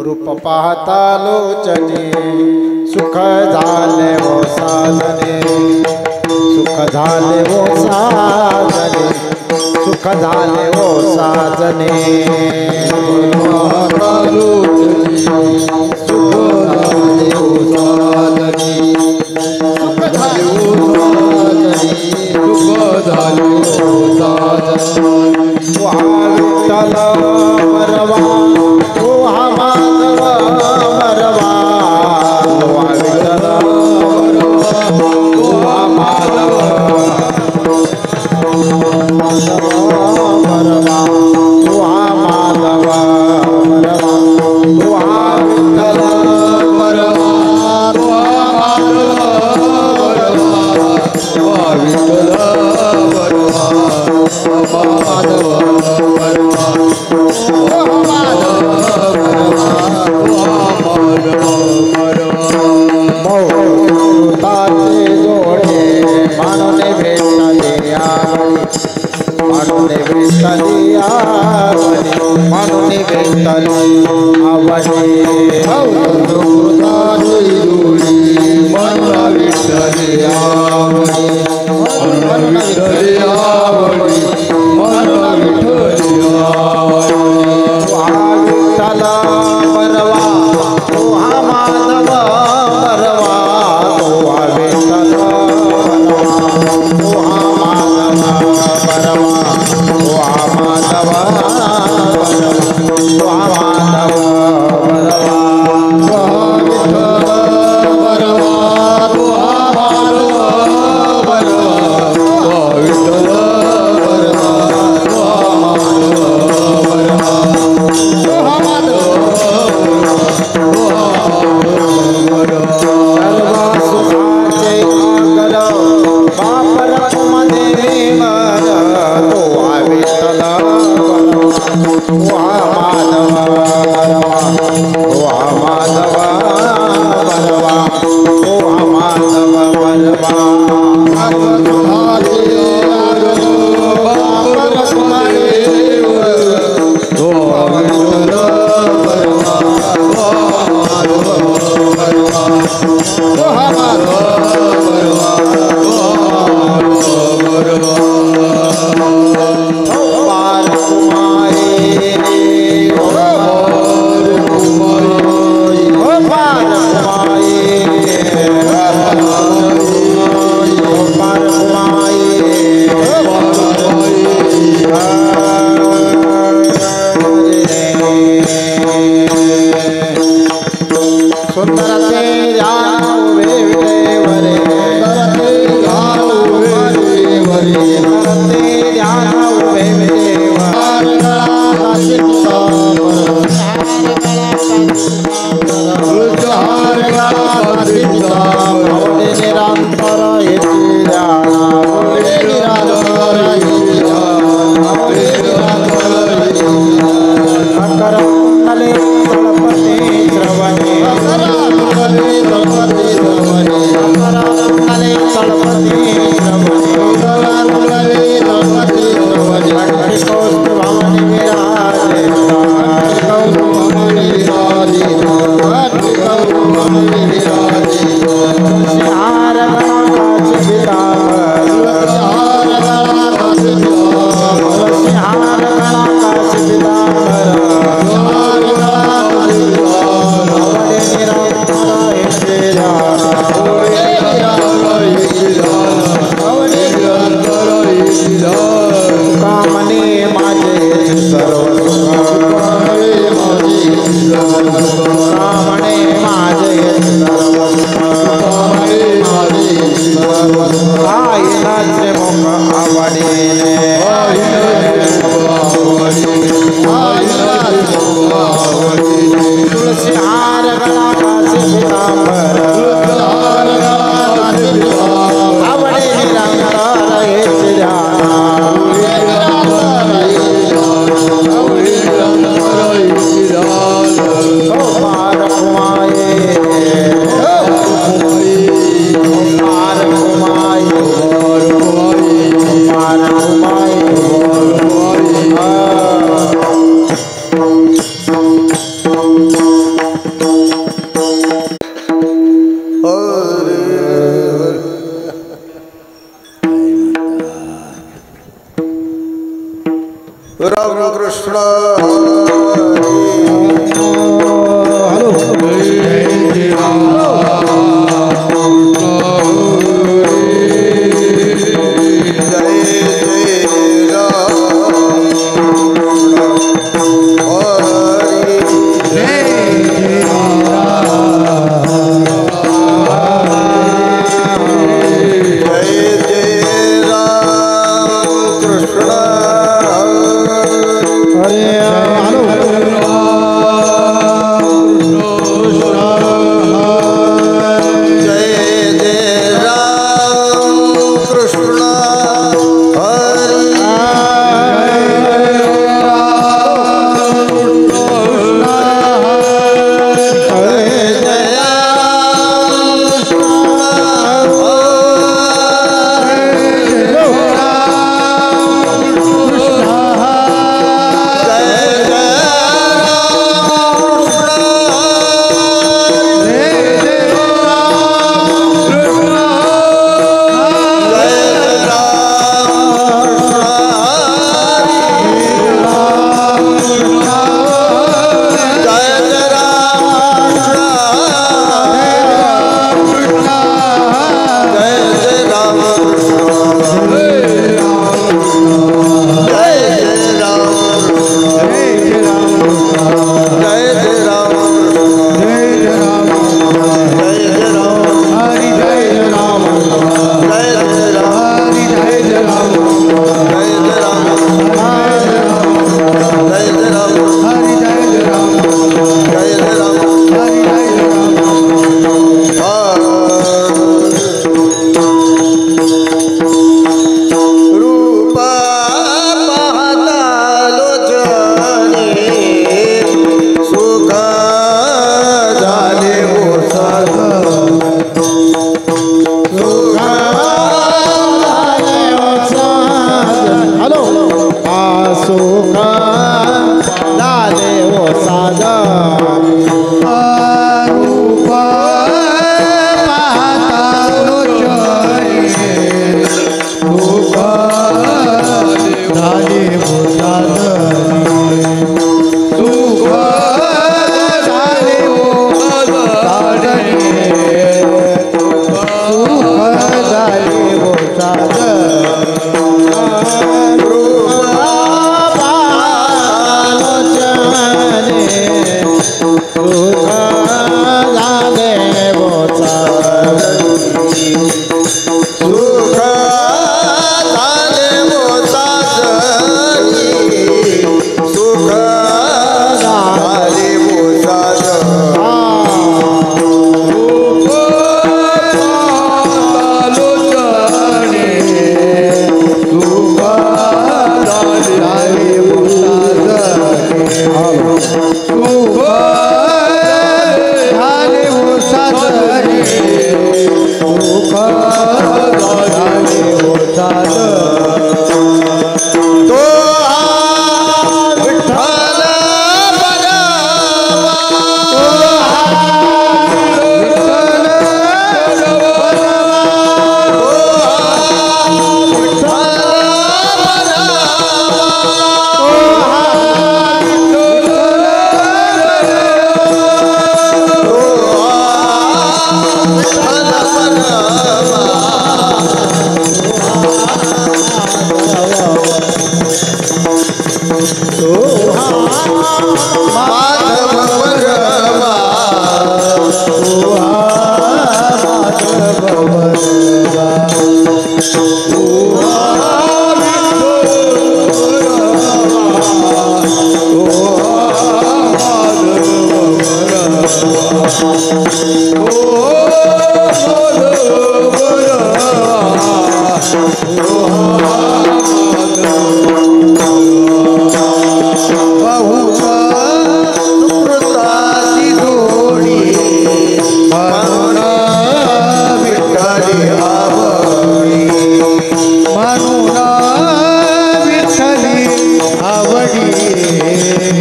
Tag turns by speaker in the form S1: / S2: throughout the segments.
S1: रूप पाहता लोचने सुख झाले वो साधने, सुख झाले वो साधने, सुख झाले वो साधने। पाहता लोचने सुख झाले वो साधने, सुख झाले वो साधने, सुख झाले वो साधने। विठ्ठल वरवा माधव वरवा, विठ्ठल वरवा माधव वरवा, माधव वरवा, विठ्ठल वरवा विठ्ठल वरवा माधव वरवा, आईना से मुख आवडीने तुलसी हार गला कासे पीतांबर आवडे निरंतर रहे ध्याना कुमार कुमाये कुमार कुमाये कुमार
S2: राम कृष्ण
S1: हरे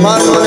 S2: माधव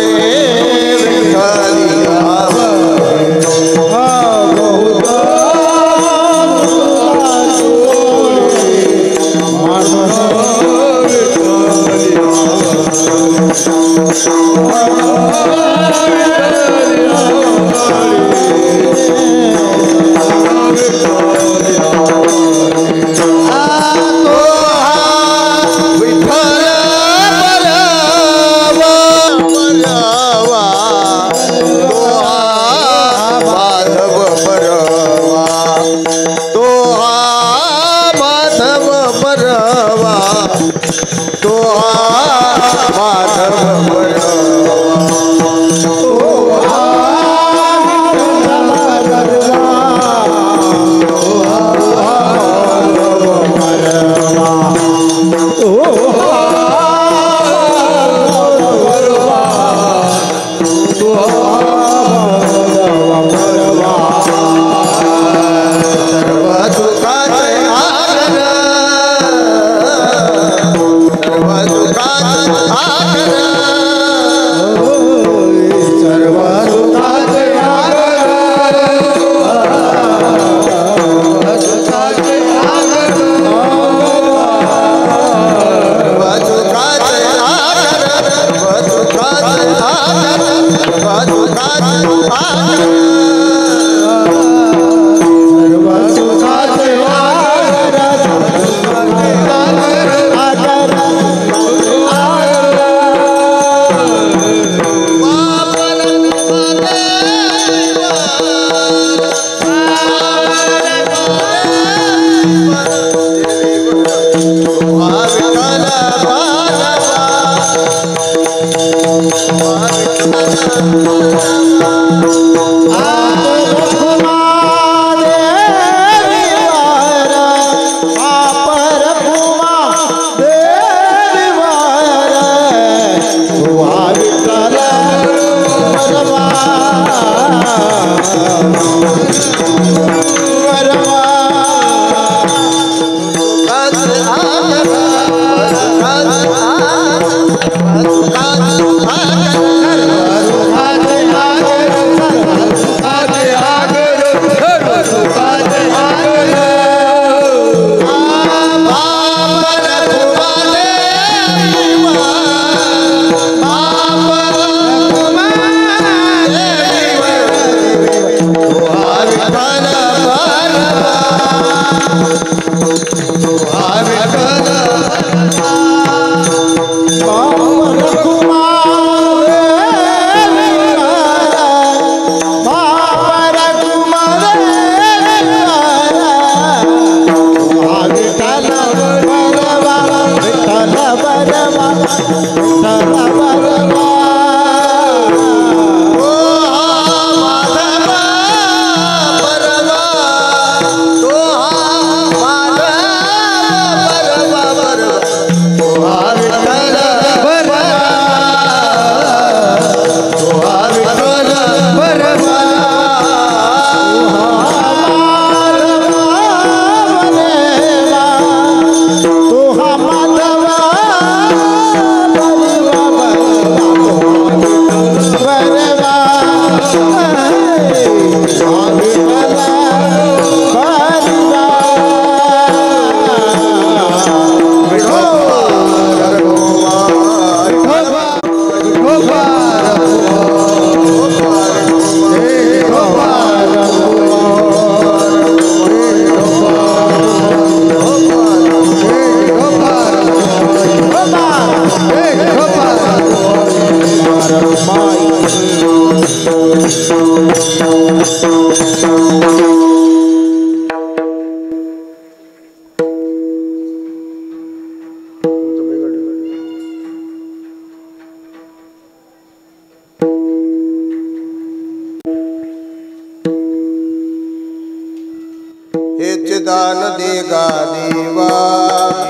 S2: गा देवा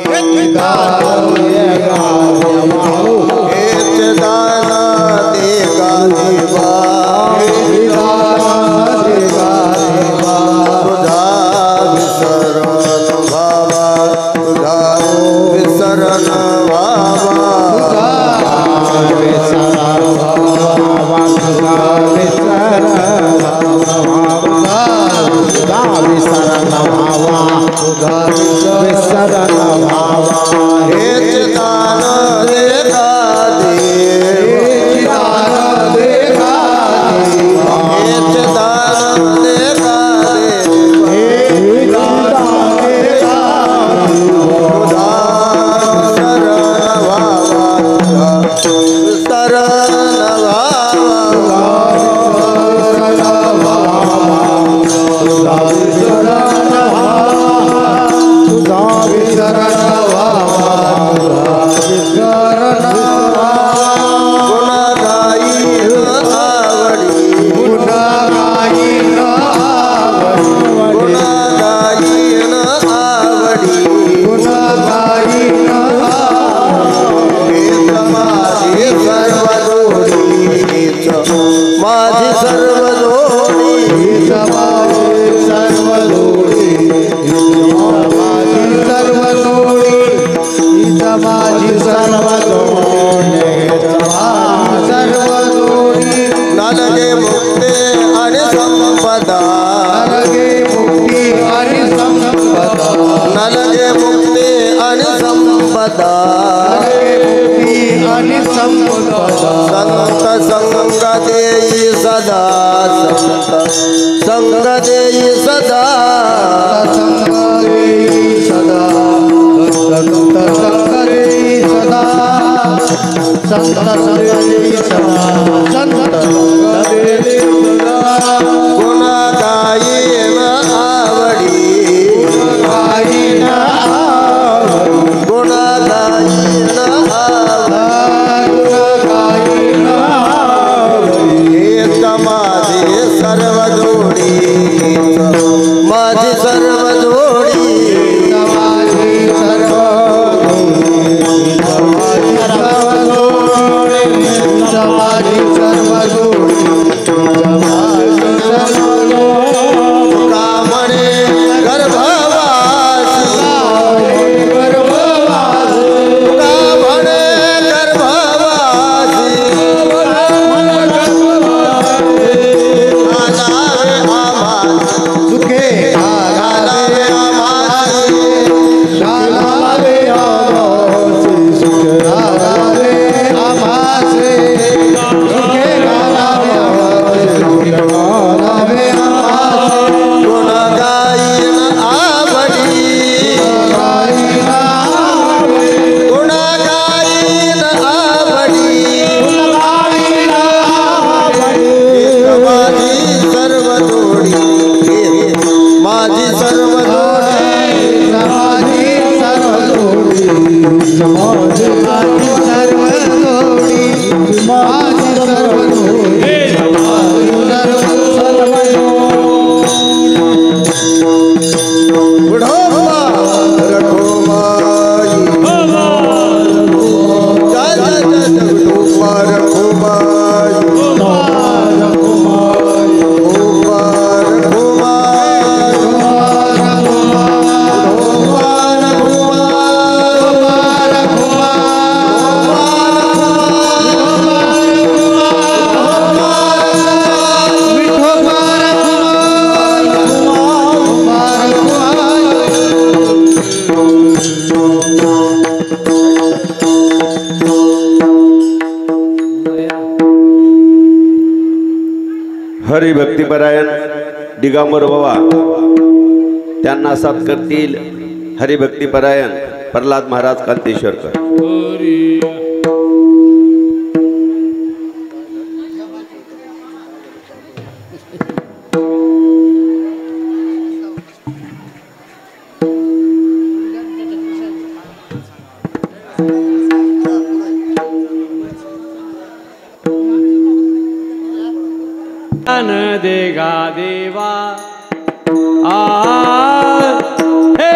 S1: हेच दान दे गा देवा तुझा विसरण भावा तुझा विसरण भावा हेच दान दे गा देवा हेच दान दे गा देवा तुझा शरण भावा शरण माझी सर्व नलगे मुक्ती आणि संपदा नलगे मुक्ती आणि संपदा संत संग देई सदा संत संग देई सदा गुण गायीन आवडी गुण गायीन हेच माझी सर्व जोडी माझी सर्व जोडी कामणे गर्भवासी कामणे गर्भवासी आलावे आम्हास सुखे आलावे गुण गायीन आवडी गुण गायीन आवडी हेच माझी सर्व जोडी माझी सर्व बुढ़ोबा रखुमाई जय जय जय बुढ़ोबा रखुमाई बुढ़ोबा रखुमाई
S3: हरिभक्तीपरायण दिगंबर बाबा त्यांना साथ करतील हरिभक्तीपरायण प्रल्हाद महाराज कांतेश्वरकर।
S4: देगा देवा आ हे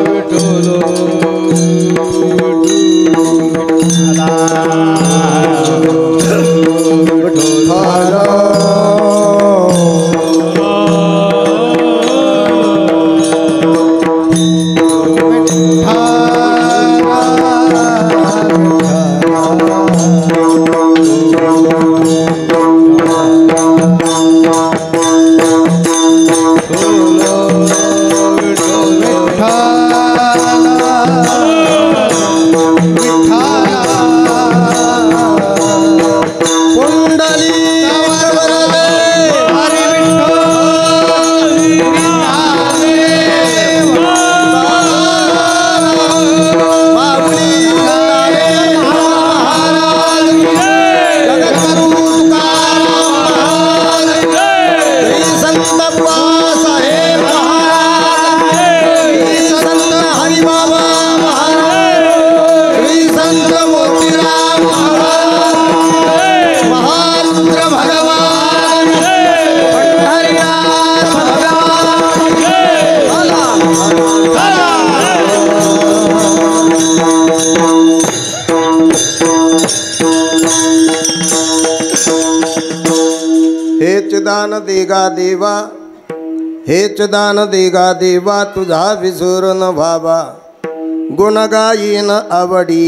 S1: विठोलो दान देगा देवा, हेच दान देगा देवा, तुझा विसर न भावा. गुण गायीन आवडी,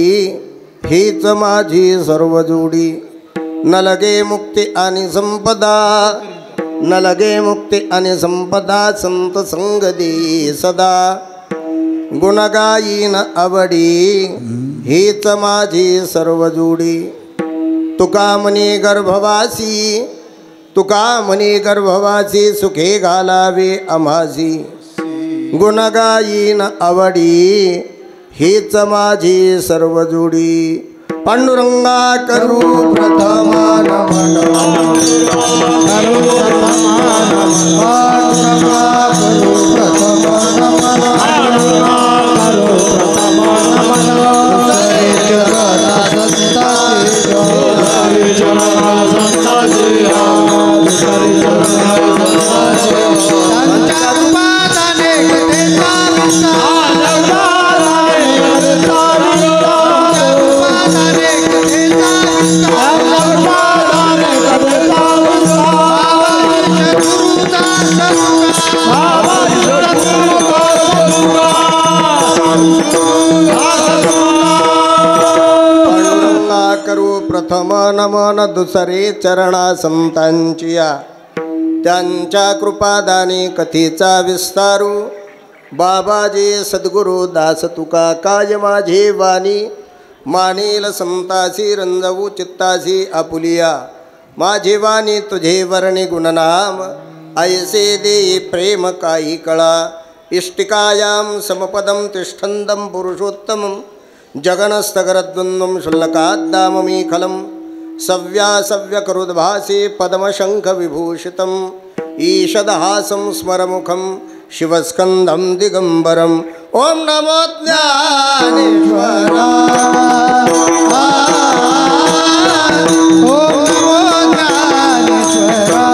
S1: हीच माझी सर्व जोडी. न लगे मुक्ती आणि संपदा, न लगे मुक्ती आणि संपदा, संत संग दे सदा. गुण गायीन आवडी, हीच माझी सर्व जोडी. तुका म्हणे गर्भवासी, तुका म्हणे गर्भवासी, सुखे घालावे आम्हासी. गुण गायीन आवडी, हीच माझी सर्व जोडी. पांडुरंगा करू प्रथम नमन, करू प्रथम नमन, पांडुरंगा करू प्रथम नमन, करू प्रथम नमन. करू प्रथम नमन, दुसरे चरणा संतांचिया. त्यांच्या कृपादानी कथेचा विस्तारू. बाबाजी सद्गुरु दास तुका काय माझे वाणी. मानेल संतासी रंजवू चित्तासी आपुलिया. माझे वाणी तुझे वर्णे गुणनाम, ऐसे दे प्रेम काही कळा. इष्टिकायां समपदं तिष्ठन्तं पुरुषोत्तमं, जगनस्तगरद्वन्द्वं शुल्लकाद्दाममीखलं. सव्यासव्यकरुद्भासे पद्मशङ्खविभूषितम्, ईषदहासं स्मरमुखं शिवस्कन्धं दिगम्बरम्. ॐ नमो ज्ञानेश्वरा, ॐ नमो ज्ञानेश्वरा.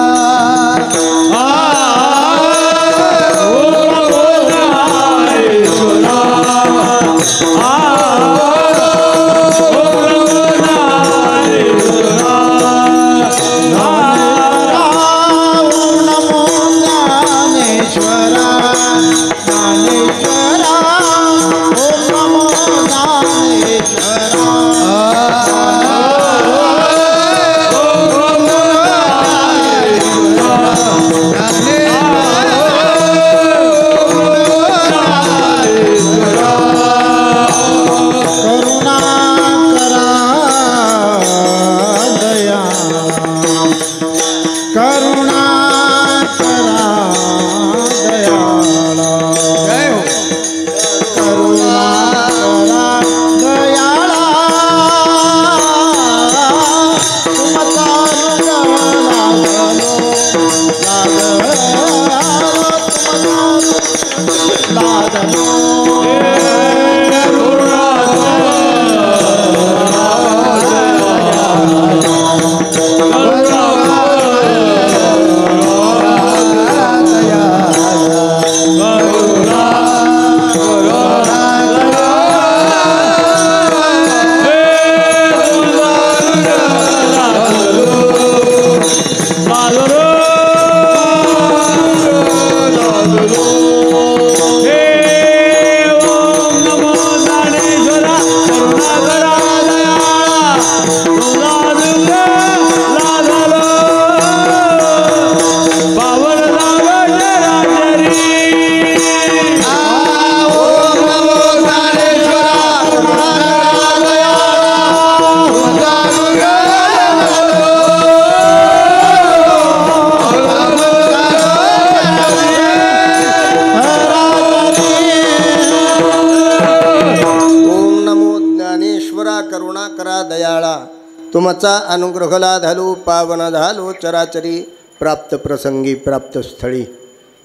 S1: तुमचा अनुग्रह लाधालो, पावन झालो चराचरी. प्राप्त प्रसंगी प्राप्त स्थळी.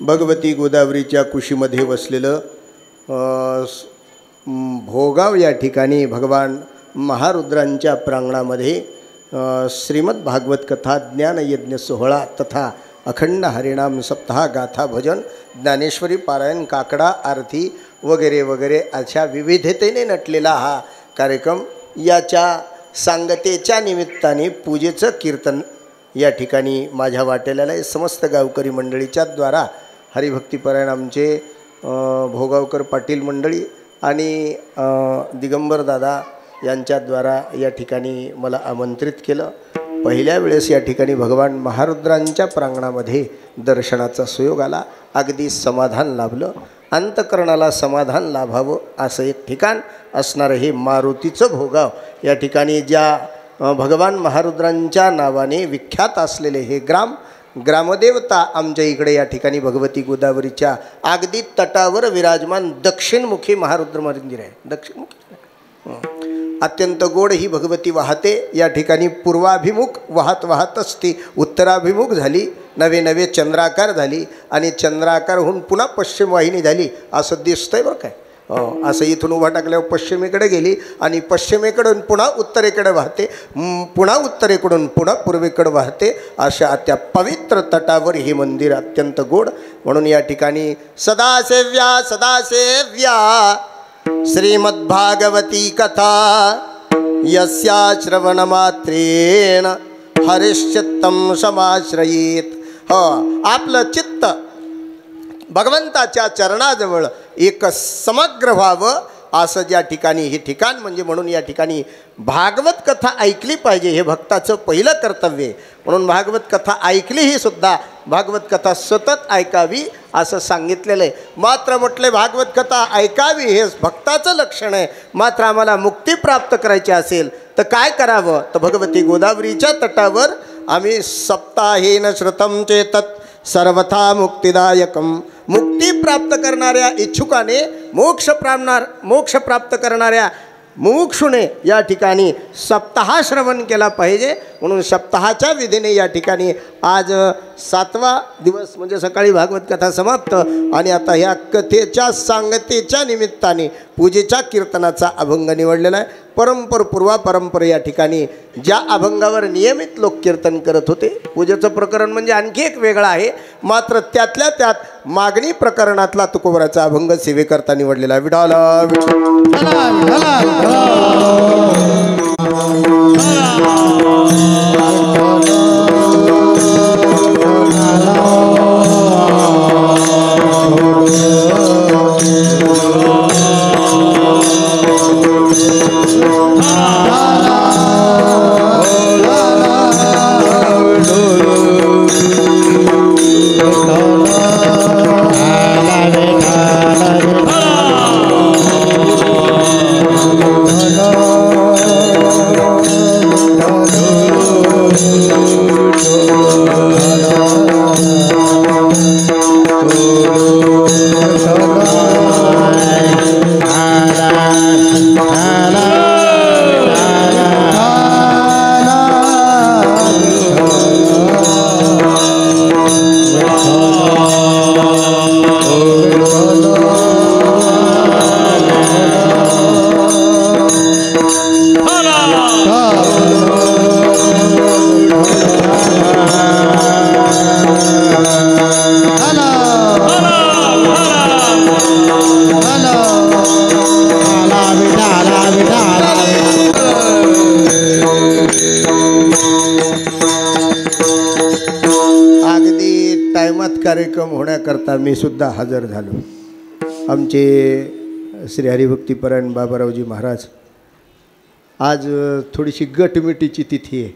S1: भगवती गोदावरीच्या कुशीमध्ये वसलेलं भोगाव या ठिकाणी भगवान महारुद्रांच्या प्रांगणामध्ये श्रीमद भागवत कथा, ज्ञानयज्ञ सोहळा तथा अखंड हरिनाम सप्ताह, गाथा, भजन, ज्ञानेश्वरी पारायण, काकडा आरती वगैरे वगैरे अशा विविधतेने नटलेला हा कार्यक्रम. याच्या सांगतेच्या निमित्ताने पूजेचं कीर्तन या ठिकाणी माझ्या वाटेल्याला समस्त गावकरी मंडळीच्या द्वारा हरिभक्तीपरायण आमचे भोगावकर पाटील मंडळी आणि दिगंबर दादा यांच्याद्वारा या ठिकाणी मला आमंत्रित केलं। पहिल्या वेळेस या ठिकाणी भगवान महारुद्रांच्या प्रांगणामध्ये दर्शनाचा सुयोग आला। अगदी समाधान लाभलं। अंतकरणाला समाधान लाभावं असं एक ठिकाण असणारं हे मारुतीचं भोगाव, या ठिकाणी ज्या भगवान महारुद्रांच्या नावाने विख्यात असलेले हे ग्रामदेवता आमच्या इकडे या ठिकाणी भगवती गोदावरीच्या अगदी तटावर विराजमान दक्षिणमुखी महारुद्र मंदिर आहे। दक्षिणमुखी अत्यंत गोड ही भगवती वाहते। या ठिकाणी पूर्वाभिमुख वाहत वाहतच ती उत्तराभिमुख झाली, नवे नवे चंद्राकार झाली आणि चंद्राकारहून पुन्हा पश्चिम वाहिनी झाली असं दिसतंय बरं काय। असं इथून उभा टाकल्यावर पश्चिमेकडे गेली आणि पश्चिमेकडून पुन्हा उत्तरेकडे वाहते, पुन्हा उत्तरेकडून पुन्हा पूर्वेकडे वाहते। अशा त्या पवित्र तटावर हे मंदिर अत्यंत गोड। म्हणून या ठिकाणी सदासेव्या सदासेव्या श्रीमद्भागवती कथा यस्या श्रवणमात्रेण हरिश्चित्तं समाश्रयेत। आपलं चित्त भगवंताच्या चरणाजवळ एक समग्र व्हावं असं ज्या ठिकाणी हे ठिकाण म्हणजे, म्हणून या ठिकाणी भागवत कथा ऐकली पाहिजे हे भक्ताचं पहिलं कर्तव्य आहे। म्हणून भागवत कथा ऐकली ही सुद्धा भागवत कथा सतत ऐकावी असं सांगितलेलं आहे। मात्र म्हटले भागवत कथा ऐकावी हे भक्ताचं लक्षण आहे। मात्र आम्हाला मुक्ती प्राप्त करायची असेल तर काय करावं, तर भगवती गोदावरीच्या तटावर आम्ही सप्ताहेन श्रुतं चेतत सर्वथा मुक्तिदायकम, मुक्ती प्राप्त करणाऱ्या इच्छुकाने मोक्ष प्राप्त करणाऱ्या मुमुक्षुने या ठिकाणी सप्ताह श्रवण केला पाहिजे। म्हणून सप्ताहाच्या विधीने या ठिकाणी आज 7वा दिवस म्हणजे सकाळी भागवत कथा समाप्त आणि आता ह्या कथेच्या सांगतेच्या निमित्ताने पूजेच्या कीर्तनाचा अभंग निवडलेला आहे। पूर्वा परंपरा या ठिकाणी ज्या अभंगावर नियमित लोक कीर्तन करत होते, पूजेचं प्रकरण म्हणजे आणखी एक वेगळं आहे। मात्र त्यातल्या त्यात मागणी प्रकरणातला तुकोबराचा अभंग सेवेकरता निवडलेला आहे। विठाला कार्यक्रम होण्याकरता मी सुद्धा हजर झालो। आमचे श्री हरिभक्तीपरायण बाबारावजी महाराज आज थोडीशी गटमिटीची तिथी आहे।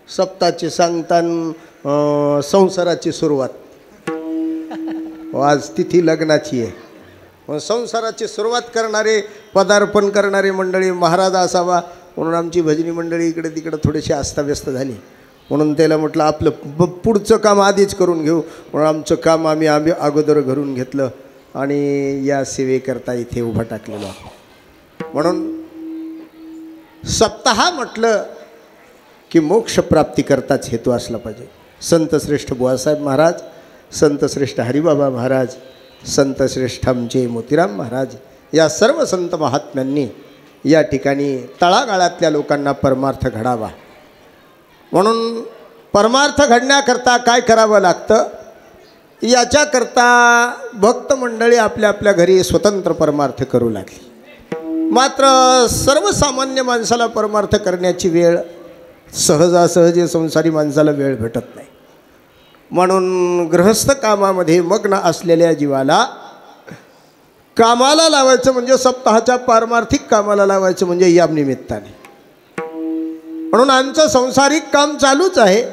S1: सप्ताहाची सांगताना संसाराची सुरुवात आज तिथी लग्नाची आहे। संसाराची सुरुवात करणारे पदार्पण करणारे मंडळी महाराज असावा म्हणून आमची भजनी मंडळी इकडे तिकडे थोडीशी अस्ताव्यस्त झाली। म्हणून त्याला म्हटलं आपलं पुढचं काम आधीच करून घेऊ, म्हणून आमचं काम आम्ही अगोदर घरून घेतलं आणि या सेवेकरता इथे उभा टाकलेला। म्हणून सप्ताह म्हटलं की मोक्षप्राप्तीकरताच हेतू असला पाहिजे। संतश्रेष्ठ बुवासाहेब महाराज, संतश्रेष्ठ हरिबाबा महाराज, संतश्रेष्ठ आमचे मोतीराम महाराज या सर्व संत महात्म्यांनी या ठिकाणी तळागाळातल्या लोकांना परमार्थ घडावा म्हणून परमार्थ घडण्याकरता काय करावं लागतं याच्याकरता भक्त मंडळी आपल्या आपल्या घरी स्वतंत्र परमार्थ करू लागली। मात्र सर्वसामान्य माणसाला परमार्थ करण्याची वेळ सहजासहजी संसारी माणसाला वेळ भेटत नाही. म्हणून गृहस्थ कामामध्ये मग्न असलेल्या जीवाला कामाला लावायचं म्हणजे सप्ताहाच्या पारमार्थिक कामाला लावायचं म्हणजे या निमित्ताने. म्हणून आमचं सांसारिक काम चालूच आहे,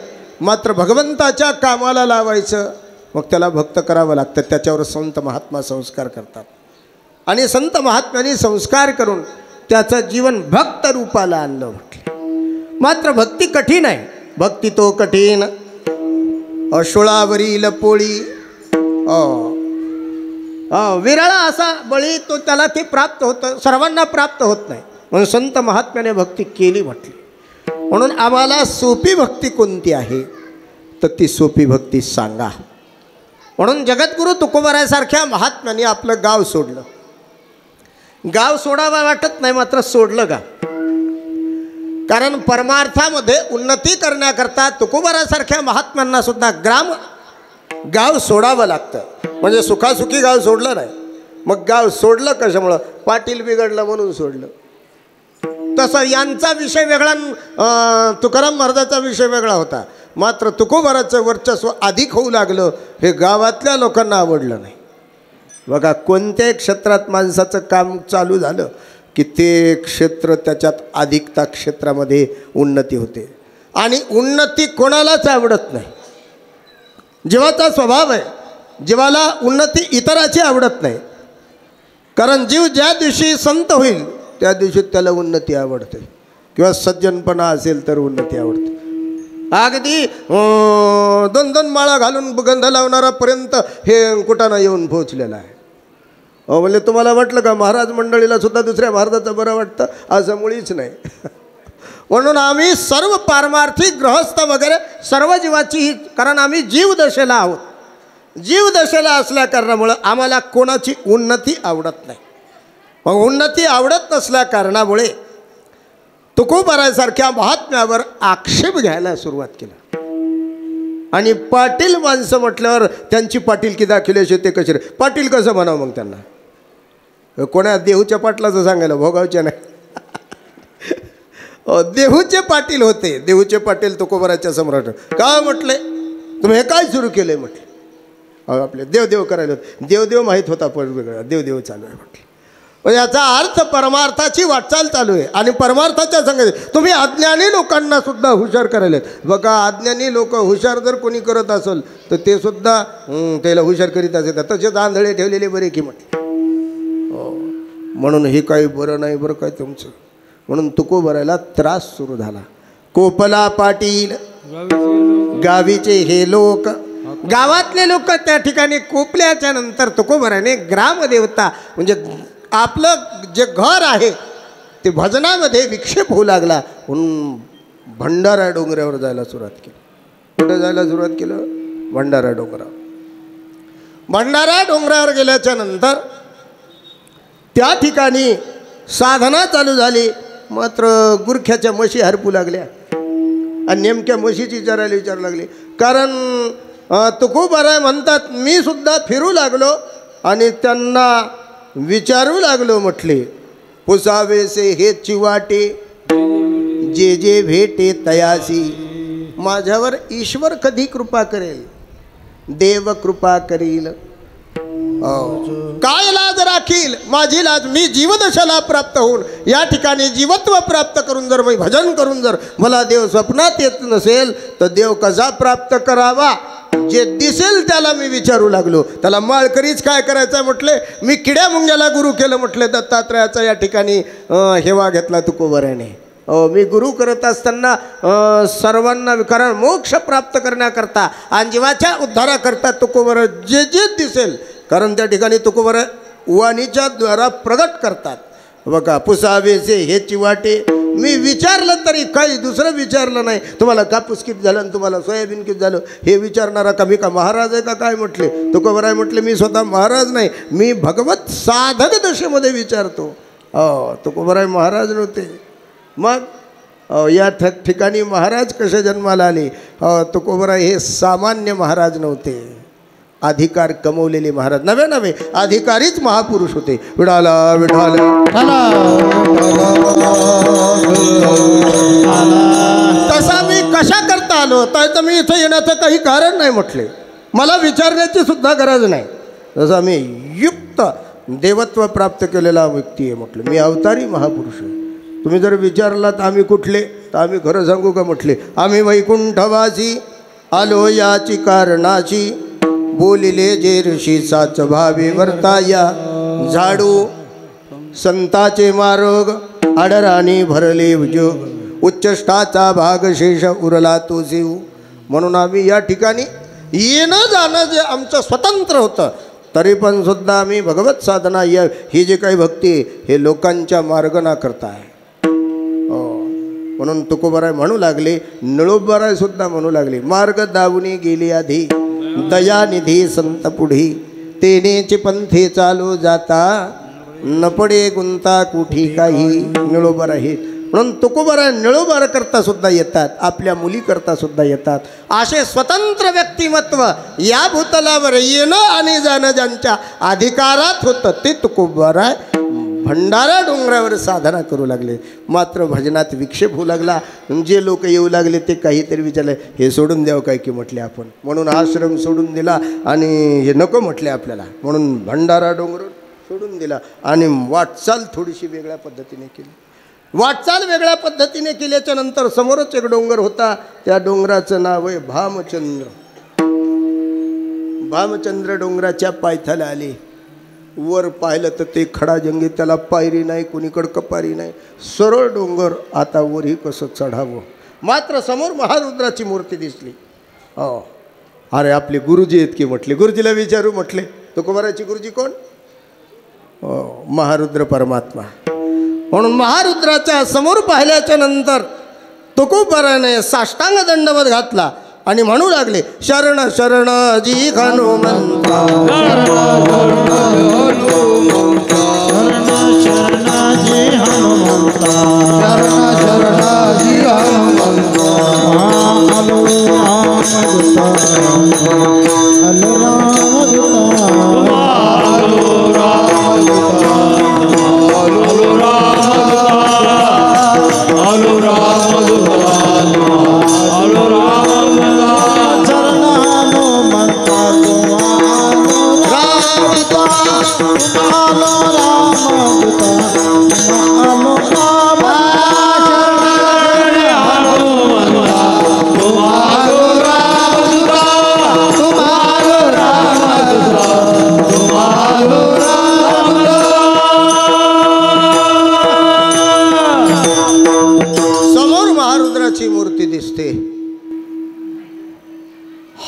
S1: मात्र भगवंताच्या कामाला लावायचं. मग त्याला भक्त करावं लागतं. त्याच्यावर संत महात्मा संस्कार करतात आणि संत महात्म्यांनी संस्कार करून त्याचं जीवन भक्त रूपाला आणलं म्हटलं. मात्र भक्ती कठीण आहे. भक्ती तो कठीण अशुळावरील पोळी विरळा असा बळी तो त्याला ते प्राप्त होतं, सर्वांना प्राप्त होत नाही. म्हणून संत महात्म्याने भक्ती केली म्हटली. म्हणून आम्हाला सोपी भक्ती कोणती आहे तर ती सोपी भक्ती सांगा. म्हणून जगद्गुरू तुकोबारायासारख्या महात्म्याने आपलं गाव सोडलं. गाव सोडावं वाटत नाही, मात्र सोडलं गाव. कारण परमार्थामध्ये उन्नती करण्याकरता तुकोबारायासारख्या महात्म्यांना सुद्धा गाव सोडावं लागतं. म्हणजे सुखासुखी गाव सोडलं नाही. मग गाव सोडलं कशामुळं? पाटील बिघडलं म्हणून सोडलं. तसं यांचा विषय वेगळा, तुकाराम महाराजाचा विषय वेगळा होता. मात्र तुकोबाराचं वर्चस्व अधिक होऊ लागलं हे गावातल्या लोकांना आवडलं नाही. बघा, कोणत्याही क्षेत्रात माणसाचं काम चालू झालं की ते क्षेत्र त्याच्यात अधिकता क्षेत्रामध्ये उन्नती होते. आणि उन्नती कोणालाच आवडत नाही. जीवाचा स्वभाव आहे, जीवाला उन्नती इतराची आवडत नाही. कारण जीव ज्या दिवशी संत होईल त्या दिवशी त्याला उन्नती आवडते, किंवा सज्जनपणा असेल तर उन्नती आवडते. अगदी 2-2 माळा घालून गंध लावणारापर्यंत हे कुटाणा येऊन पोहोचलेला आहे. म्हणजे तुम्हाला वाटलं का महाराज मंडळीला सुद्धा दुसऱ्या महाराजाचं बरं वाटतं? असं मुळीच नाही. म्हणून आम्ही सर्व पारमार्थिक गृहस्थ वगैरे सर्व जीवाची, कारण आम्ही जीवदशेला आहोत. जीवदशेला असल्या कारणामुळं आम्हाला कोणाची उन्नती आवडत नाही. मग उन्नती आवडत नसल्या कारणामुळे तुकोबारायासारख्या महात्म्यावर आक्षेप घ्यायला सुरुवात केला. आणि पाटील माणसं म्हटल्यावर त्यांची पाटीलकी दाखवल्याशिवाय ते कसे पाटील कसं म्हणावं? मग त्यांना कोणा देहूच्या पाटलाचं सांगायला, भोगावच्या नाही. देहूचे पाटील होते. देहूचे पाटील तुकोबाराच्या सम्राट. का म्हटले तुम्ही हे काय सुरू केलंय? म्हटले आपले देवदेव करायला. देवदेव माहीत होता, पण वेगळा देवदेव चालू आहे म्हटले. पण याचा अर्थ परमार्थाची वाटचाल चालू आहे. आणि परमार्थाच्या संगती तुम्ही अज्ञानी लोकांना सुद्धा हुशार करायला. बघा, अज्ञानी लोक हुशार जर कोणी करत असेल तर ते सुद्धा त्याला हुशार करीत असेल. तसेच आंधळे ठेवलेले बरे की म्हटले. म्हणून हे काही बरं नाही बरं काय तुमचं. म्हणून तुकोबारायाला त्रास सुरू झाला. कोपला पाटील गावीचे हे लोक, गावातले लोक त्या ठिकाणी कोपल्याच्या नंतर तुकोबारायाने ग्रामदेवता म्हणजे आपलं जे घर आहे ते भजनामध्ये विक्षेप होऊ लागला. म्हणून भंडारा डोंगरावर जायला सुरुवात केली. कुठे जायला सुरुवात केलं? भंडारा डोंगरावर. भंडारा डोंगरावर गेल्याच्या नंतर त्या ठिकाणी साधना चालू झाली. मात्र गुरख्याच्या म्हशी हरपू लागल्या आणि नेमक्या म्हशीची विचारायला लागली. कारण तुकोबाराय म्हणतात, मी सुद्धा फिरू लागलो आणि त्यांना विचारू लागलो म्हटले, पुसावेसे हे चिवाटे जे जे भेटे तयासी. माझ्यावर ईश्वर कधी कृपा करेल? देव कृपा करील. काय लाज राखील माझी लाज? मी जीवदशाला प्राप्त होऊन या ठिकाणी जीवत्व प्राप्त करून जर मी भजन करून जर मला देव स्वप्नात येत नसेल तर देव कसा प्राप्त करावा? जे दिसेल त्याला मी विचारू लागलो. त्याला माळकरीच काय करायचं म्हटले. मी किड्या मुंग्याला गुरु केलं म्हटले. दत्तात्रयाचा या ठिकाणी हेवा घेतला तुकोबारायाने. मी गुरु करत असताना सर्वांना, कारण मोक्ष प्राप्त करण्याकरता आणि जीवाच्या उद्धाराकरता तुकोबाराय जे जे दिसेल, कारण त्या ठिकाणी तुकोबाराय वाणीच्या द्वारा प्रगट करतात. बघा, पुसावेसे हे चिवाटे. मी विचारलं तरी काही दुसरं विचारलं नाही. तुम्हाला कापूस किती झालं आणि तुम्हाला सोयाबीन किती झालं हे विचारणारा का मी का महाराज आहे का काय म्हटले. तुकोबाराय म्हटले, मी स्वतः महाराज नाही, मी भगवत साधक दशेमध्ये विचारतो. तुकोबाराय महाराज नव्हते. मग या ठिकाणी महाराज कसे जन्माला आले? तुकोबाराय हे सामान्य महाराज नव्हते. अधिकार कमवलेले महाराज, नवे नवे अधिकारीच महापुरुष होते. विडाला विठाल तसा कशा करता आलो तर मी इथं येण्याचं काही कारण नाही म्हटले, मला विचारण्याची सुद्धा गरज नाही. जसं आम्ही युक्त देवत्व प्राप्त केलेला व्यक्ती आहे म्हटलं, मी अवतारी महापुरुष आहे. तुम्ही जर विचारलात आम्ही कुठले तर आम्ही खरं सांगू का म्हटले, आम्ही वैकुंठवासी आलो याची कारणाची, बोलिले जे ऋषी साच भावी वर्ताया, झाडू संताचे मार्ग आडराणी भरले उजोग, उच्चष्टाचा भाग शेष उरला तो जीव. म्हणून आम्ही या ठिकाणी येणं जाणं जे आमचं स्वतंत्र होतं तरी पण सुद्धा आम्ही भगवत साधना या ही जी काही भक्ती हे लोकांच्या मार्गना करता आहे. म्हणून तुकोबाराय म्हणू लागले, नळोबाराय सुद्धा म्हणू लागले, मार्ग दावणी गेली आधी दयानिधी संत पुढी, तेनेचे पंथे चालू जाता न पडे गुंता कुठी काही. नळोबार आहेत म्हणून तुकोबाराय नळोबार करता सुद्धा येतात, आपल्या मुली करता सुद्धा येतात. असे स्वतंत्र व्यक्तिमत्व या भूतलावर येणं आणि जाणं ज्यांच्या अधिकारात होतं ते तुकोबाराय भंडारा डोंगरावर साधना करू लागले. मात्र भजनात विक्षेप होऊ लागला. जे लोक येऊ लागले ते काहीतरी विचारले, हे सोडून द्यावं काय की म्हटले आपण, म्हणून आश्रम सोडून दिला आणि हे नको म्हटले आपल्याला, म्हणून भंडारा डोंगर सोडून दिला आणि वाटचाल थोडीशी वेगळ्या पद्धतीने केली. वाटचाल वेगळ्या पद्धतीने केल्याच्या नंतर समोरच एक डोंगर होता, त्या डोंगराचं नाव आहे भामचंद्र. भामचंद्र डोंगराच्या पायथ्याला आले. वर पाहिलं तर ते खडाजंगी, त्याला पायरी नाही, कुणीकडं कपारी नाही, सरळ डोंगर. आता वरही कसं चढावं. मात्र समोर महारुद्राची मूर्ती दिसली. अरे आपले गुरुजी आहेत की म्हटले, गुरुजीला विचारू म्हटले. तुकोबाराची गुरुजी कोण? महारुद्र परमात्मा. म्हणून महारुद्राच्या समोर पाहिल्याच्या नंतर तुकोबाराने साष्टांग दंडवत घातला आणि म्हणू लागले, शरण शरण जी हनुमंता,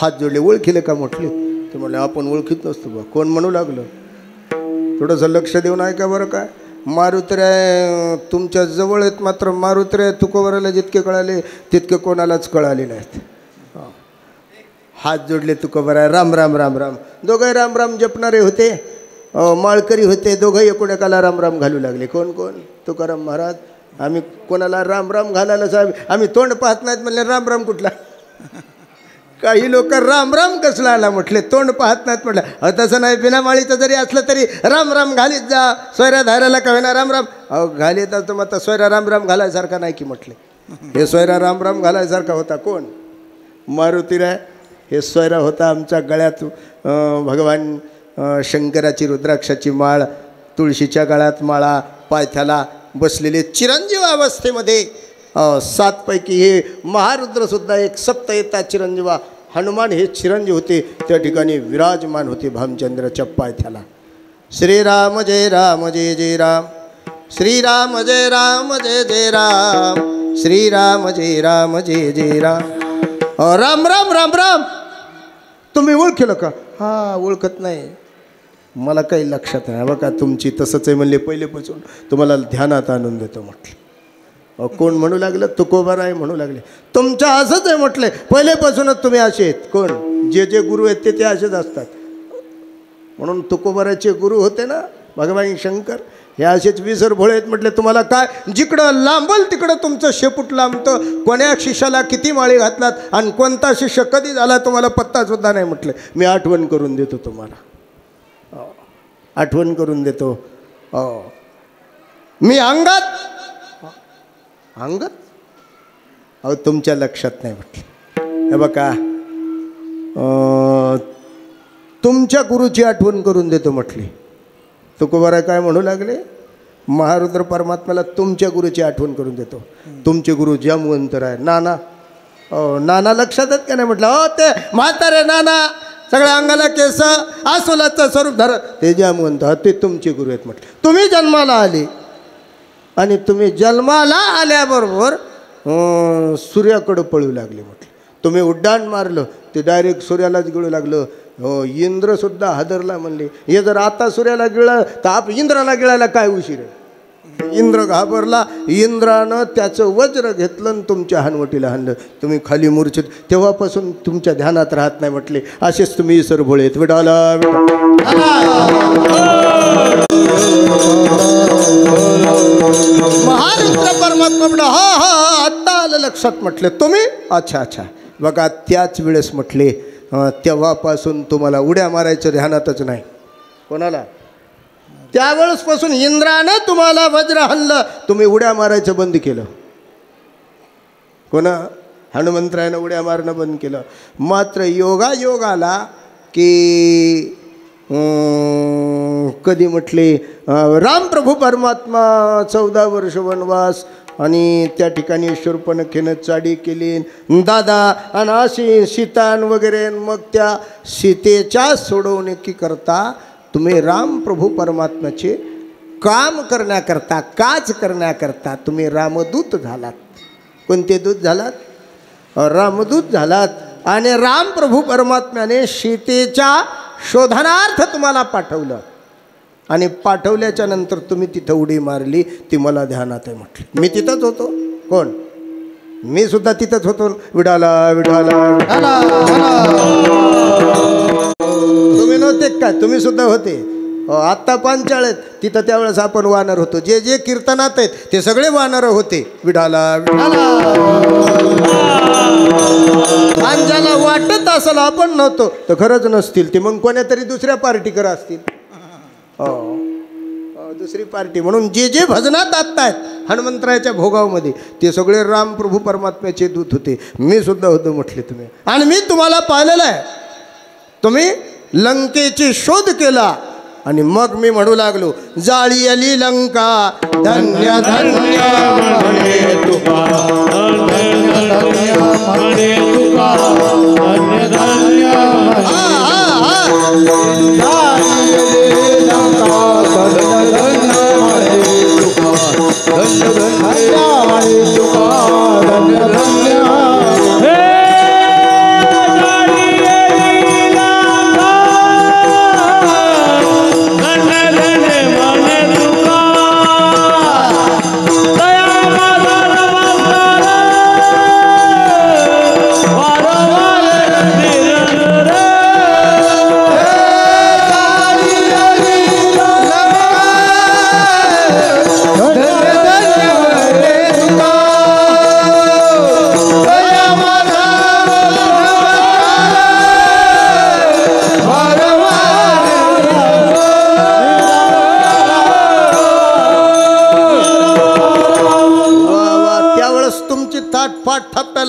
S1: हात जोडले. ओळखीले का म्हटले? ते म्हणले आपण ओळखीत नसतो बा. कोण म्हणू लागलं? थोडंसं लक्ष देऊन ऐका बरं. काय मारुत्र्या तुमच्या जवळ आहेत, मात्र मारुत्र्या तुकोबाराला जितके कळाले तितके कोणालाच कळाले नाहीत. हात जोडले तुकोबारा, राम राम राम राम. दोघंही राम राम जपणारे होते, माळकरी होते. दोघंही एकोणेकाला राम राम घालू लागले. कोण कोण? तुकाराम महाराज. आम्ही कोणाला राम राम घालायला साहेब, आम्ही तोंड पाहत नाहीत म्हणले. राम राम कुठला? काही लोक राम राम कसला आला म्हटले, तोंड पाहत नाहीत म्हटलं. तसं नाही, बिना माळीचं जरी असलं तरी राम राम घालीत जा. सोयऱ्या धायराला का होईना राम राम. घालीत असतो मग सोयरा राम राम घालायसारखा नाही की म्हटले. हे सोयरा राम राम घालायसारखा होता. कोण? मारुतीराय. हे सोयरा होता आमच्या गळ्यात भगवान शंकराची रुद्राक्षाची माळ, तुळशीच्या गळ्यात माळा, पायथ्याला बसलेले चिरंजीव अवस्थेमध्ये. 7 पैकी हे महारुद्रसुद्धा एक सप्तयता चिरंजीवा. हनुमान हे चिरंजीव होते, त्या ठिकाणी विराजमान होते भामचंद्राच्या पायथ्याला. श्रीराम जय राम जय जय राम, श्रीराम जय राम जय जय राम, श्रीराम जय राम जय जय राम. राम राम राम राम. तुम्ही ओळखलं का? हा, ओळखत नाही. मला काही लक्षात नाही बघा. तुमची तसंच आहे म्हणले पहिलेपासून, तुम्हाला ध्यानात आणून देतो म्हटलं. कोण म्हणू लागलं? तुकोबाराय म्हणू लागले. तुमचं असंच आहे म्हटले, पहिलेपासूनच तुम्ही असे आहेत. कोण? जे जे गुरु आहेत ते असेच असतात. म्हणून तुकोबाराचे गुरु होते ना भगवान शंकर, हे असेच विसर भोळे आहेत म्हटले. तुम्हाला काय, जिकडं लांबल तिकडं तुमचं शेपूट लांबतं. कोण्या शिष्याला किती माळी घातलात आणि कोणता शिष्य कधी झाला तुम्हाला पत्तासुद्धा नाही म्हटले. मी आठवण करून देतो तुम्हाला, आठवण करून देतो. मी अंगात अहो तुमच्या लक्षात नाही म्हटलं. हे बघा तुमच्या गुरुची आठवण करून देतो म्हटली. तुकोबाराय काय म्हणू लागले, महारुद्र परमात्म्याला तुमच्या गुरुची आठवण करून देतो. तुमचे गुरु जामवंत आहे. नाना नाना लक्षातच का नाही म्हटलं. हो ते म्हातारे नाना सगळ्या अंगाला केस आसोलाचं स्वरूप धर ते जामवंत ते तुमचे गुरु आहेत म्हटलं. तुम्ही जन्माला आले आणि तुम्ही जन्माला आल्याबरोबर सूर्याकडं पळू लागले म्हटलं. तुम्ही उड्डाण मारलं ते डायरेक्ट सूर्यालाच गिळू लागलं. हो इंद्रसुद्धा हादरला म्हणले. हे जर आता सूर्याला गिळलं तर इंद्राला गिळायला काय उशीर आहे. इंद्र घाबरला. इंद्रानं त्याचं वज्र घेतलं आणि तुमच्या हनवटीला हाणलं. तुम्ही खाली मूर्छित. तेव्हापासून तुमच्या ध्यानात राहत नाही म्हटले. असेच तुम्ही इसर भोळेत. विडाला महारुद्र परमात्मा म्हटलं हा हा आत्ता आलं लक्षात म्हटले तुम्ही. अच्छा अच्छा बघा त्याच वेळेस म्हटले तेव्हापासून तुम्हाला उड्या मारायचं ध्यानातच नाही. कोणाला? त्यावेळेसपासून इंद्रानं तुम्हाला वज्र हाणलं. तुम्ही उड्या मारायचं बंद केलं. कोणा? हनुमंतरायानं उड्या मारणं बंद केलं. मात्र योगाला की कधी म्हटले रामप्रभू परमात्मा 14 वर्ष वनवास आणि त्या ठिकाणी शूर्पणखेनं चाडी केली दादा आणि अशी सीतान वगैरे. मग त्या सीतेच्या सोडवणुकीकरता तुम्ही रामप्रभू परमात्म्याचे काम करण्याकरता काज करण्याकरता तुम्ही रामदूत झालात. कोणते दूत झालात? रामदूत झालात. आणि रामप्रभू परमात्म्याने सीतेच्या शोधनार्थ तुम्हाला पाठवलं आणि पाठवल्याच्या नंतर तुम्ही तिथं उडी मारली. ती मला ध्यानात आहे म्हटली. मी तिथंच होतो. कोण? मी सुद्धा तिथंच होतो. विडाला विडाला विडाला. तुम्ही नव्हते काय? तुम्ही सुद्धा होते. आत्ता पांचाळेत तिथं त्यावेळेस आपण वानर होतो. जे जे कीर्तनात आहेत ते सगळे वानर होते. विडाला विडाला. पांचाला वाटत असेल आपण नव्हतो तर खरंच नसतील. ते मग कोण्यातरी दुसऱ्या पार्टीकर असतील. दुसरी पार्टी. म्हणून जे जे भजनात आत्ता आहेत हनुमंतरायाच्या भोगावमध्ये ते सगळे रामप्रभू परमात्म्याचे दूत होते. मी सुद्धा होतो म्हटले तुम्ही. आणि मी तुम्हाला पाहिलेलं आहे. तुम्ही लंकेची शोध केला आणि मग मी म्हणू लागलो जाळी आली लंका धन्य धन्य म्हणे तुका धन्य धन्य म्हणे तुका धन्य धन्य जाळी आली लंका धन्य धन्य म्हणे तुका धन्य धन्य म्हणे तुका धन्य धन्य.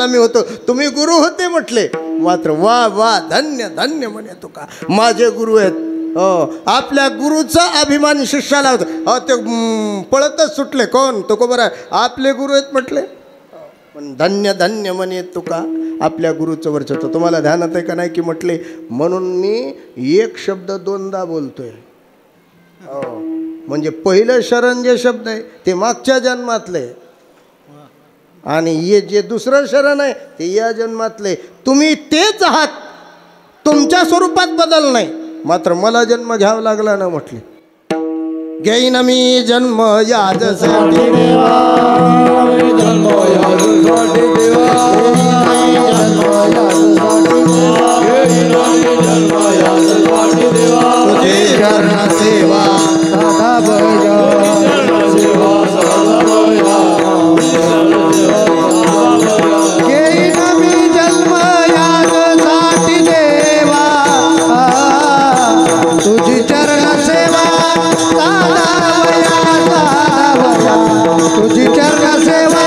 S1: मी होतो. तुम्ही गुरु होते म्हटले. मात्र वा वा धन्य धन्य म्हणे तुका माझे गुरु आहेत. आपल्या गुरुचा अभिमान शिष्याला होता. ते पळतच सुटले. कोण? तुकोबाराय आपले गुरु आहेत म्हटले. पण धन्य धन्य म्हणे तुका आपल्या गुरुचं वर्चस्व. तुम्हाला ध्यानात आहे का नाही की म्हटले. म्हणून मी एक शब्द दोनदा बोलतोय. म्हणजे पहिलं शरण जे शब्द आहे ते मागच्या जन्मातले आणि हे जे दुसरं शरण आहे ते या जन्मातले. तुम्ही तेच आहात. तुमच्या स्वरूपात बदल नाही. मात्र मला जन्म घ्यावा लागला ना म्हटले. घेईन मी जन्म याजसाठी देवा जन्म याजसाठी देवा तुझे चरण सेवा साधा बजा तुझी चरण सेवा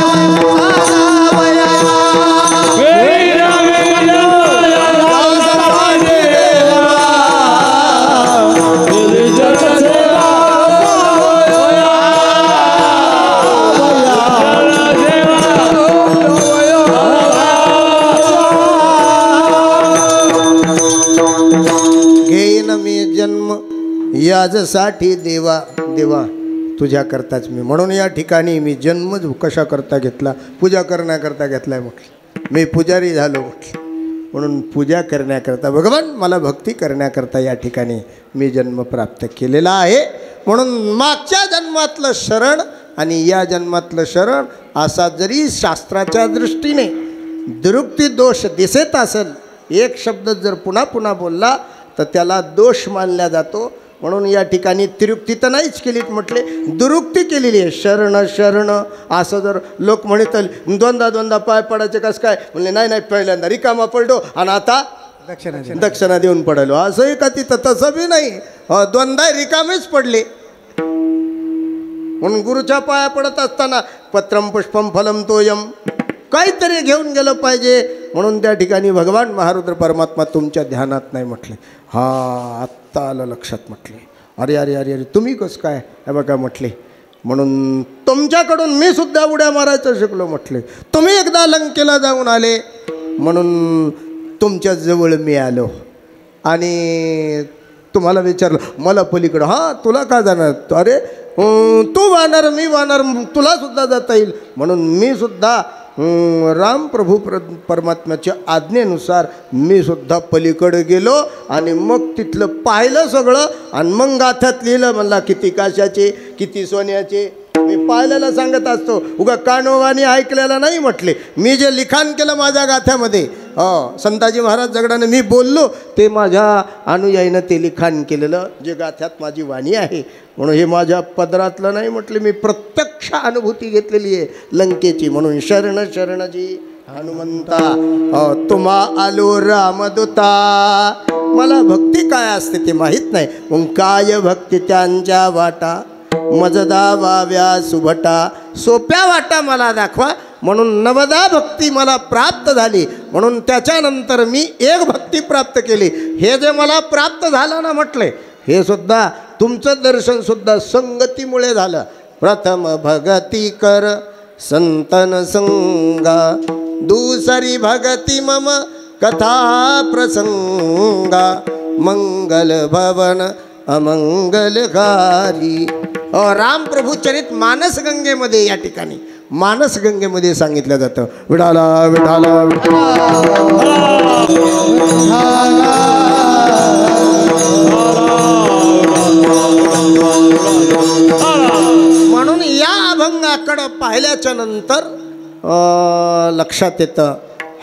S1: माझ्यासाठी देवा देवा तुझ्या करताच मी, म्हणून या ठिकाणी मी जन्म कशा करता घेतला, पूजा करण्याकरता घेतलाय म्हटलं. मी पुजारी झालो म्हटलं, म्हणून पूजा करण्याकरता भगवान मला भक्ती करण्याकरता या ठिकाणी मी जन्म प्राप्त केलेला आहे. म्हणून मागच्या जन्मातलं शरण आणि या जन्मातलं शरण असा जरी शास्त्राच्या दृष्टीने दुरुक्ती दोष दिसत असेल, एक शब्द जर पुन्हा पुन्हा बोलला तर त्याला दोष मानला जातो. म्हणून या ठिकाणी तिरुक्ती तर नाहीच केलीत म्हटले, दुरुक्ती केलेली आहे. शरण शरण असं जर लोक म्हणतील दोनदा दोनदा पाय पडायचे कसं काय, म्हणले नाही नाही पहिल्यांदा रिकामा पडलो आणि आता दक्षिणा देऊन पडलो, असंही का तिथं तसं बी नाही, दोनदा रिकामेच पडले. म्हणून गुरुच्या पाया पडत असताना पत्रम पुष्पम फलम तोयम काहीतरी घेऊन गेलं पाहिजे. म्हणून त्या ठिकाणी भगवान महारुद्र परमात्मा तुमच्या ध्यानात नाही म्हटले. हा आत्ता आलं लक्षात म्हटले. अरे अरे अरे अरे तुम्ही कसं काय हे बघा म्हटले, म्हणून तुमच्याकडून मी सुद्धा उड्या मारायचं शिकलो म्हटले. तुम्ही एकदा लंकेला जाऊन आले म्हणून तुमच्या जवळ मी आलो आणि तुम्हाला विचारलं मला पलीकडं, हां तुला का जाणार, अरे तू वाहणार मी वाहणार तुला सुद्धा जाता येईल. म्हणून मी सुद्धा राम प्रभू परमात्म्याच्या आज्ञेनुसार मी सुद्धा पलीकडे गेलो आणि मग तिथलं पाहिलं सगळं आणि मग गाथ्यात लिहिलं. म्हणला किती काशाचे किती सोन्याचे मी पाहिलेलं सांगत असतो, उगा कानोवानी ऐकलेलं नाही म्हटले. मी जे लिखाण केलं माझ्या गाथ्यामध्ये, संताजी महाराज जगडाने मी बोललो ते माझ्या अनुयायीनं ते लिखाण केलेलं जे गाथ्यात माझी वाणी आहे. म्हणून हे माझ्या पदरातलं नाही म्हटले, मी प्रत्यक्ष अनुभूती घेतलेली आहे लंकेची. म्हणून शरण शरणजी हनुमंता तुम्हा आलो रामदूता. मला भक्ती काय असते ते माहीत नाही, मग काय भक्ती त्यांच्या वाटा मजदा वाव्या सुभटा, सोप्या वाटा मला दाखवा. म्हणून नवदा भक्ती मला प्राप्त झाली. म्हणून त्याच्यानंतर मी एक भक्ती प्राप्त केली. हे जे मला प्राप्त झालं ना म्हटले, हे सुद्धा तुमचं दर्शनसुद्धा संगतीमुळे झालं. प्रथम भगती कर संतन संगा, दुसरी भगती मम कथा प्रसंगा, मंगल भवन अमंगलकारी. राम प्रभू चरित मानस गंगेमध्ये या ठिकाणी मानस गंगेमध्ये सांगितलं जातं विठाला विठाला म्हणून या अभंगाकडं पाहिल्याच्या नंतर लक्षात येतं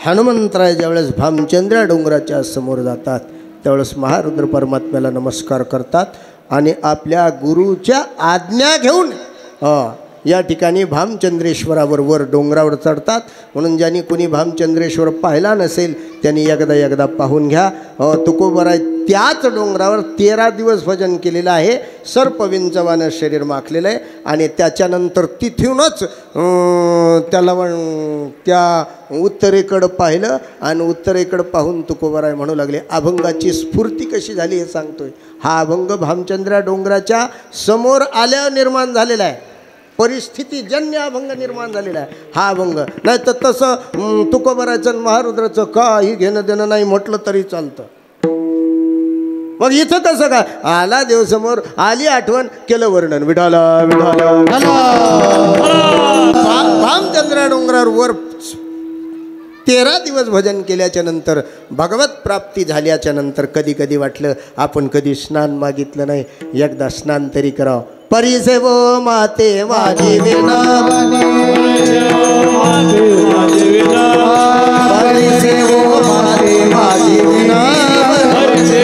S1: हनुमंतराय ज्यावेळेस भामचंद्र डोंगराच्या समोर जातात त्यावेळेस महारुद्र परमात्म्याला नमस्कार करतात आणि आपल्या गुरुच्या आज्ञा घेऊन या ठिकाणी भामचंद्रेश्वरावर वर डोंगरावर चढतात. म्हणून ज्यांनी कोणी भामचंद्रेश्वर पाहिला नसेल त्यांनी एकदा पाहून घ्या. तुकोबराय त्याच डोंगरावर 13 दिवस भजन केलेलं आहे. सर्पविंचवानं शरीर माखलेलं आहे आणि त्याच्यानंतर तिथूनच त्याला त्या उत्तरेकडं पाहिलं आणि उत्तरेकडं पाहून तुकोबराय म्हणू लागले. अभंगाची स्फूर्ती कशी झाली हे सांगतोय. हा अभंग भामचंद्रा डोंगराच्या समोर आल्यावर निर्माण झालेला आहे, परिस्थितीजन्य अभंग निर्माण झालेला आहे हा अभंग. नाही तर तसं तुकोबरायचं महारुद्राचं काही घेणं देणं नाही म्हटलं तरी चालतं. मग इथं कसं काय आला देवसमोर आली आठवण केलं वर्णन विठाला विठाला भामचंद्रा डोंगरावर वर 13 दिवस भजन केल्याच्या नंतर भगवत प्राप्ती झाल्याच्या नंतर कधी कधी वाटलं आपण कधी स्नान मागितलं नाही, एकदा स्नान तरी करावं. परिसेवो माते माझी विना परिसेवो माते माझी विना
S4: माते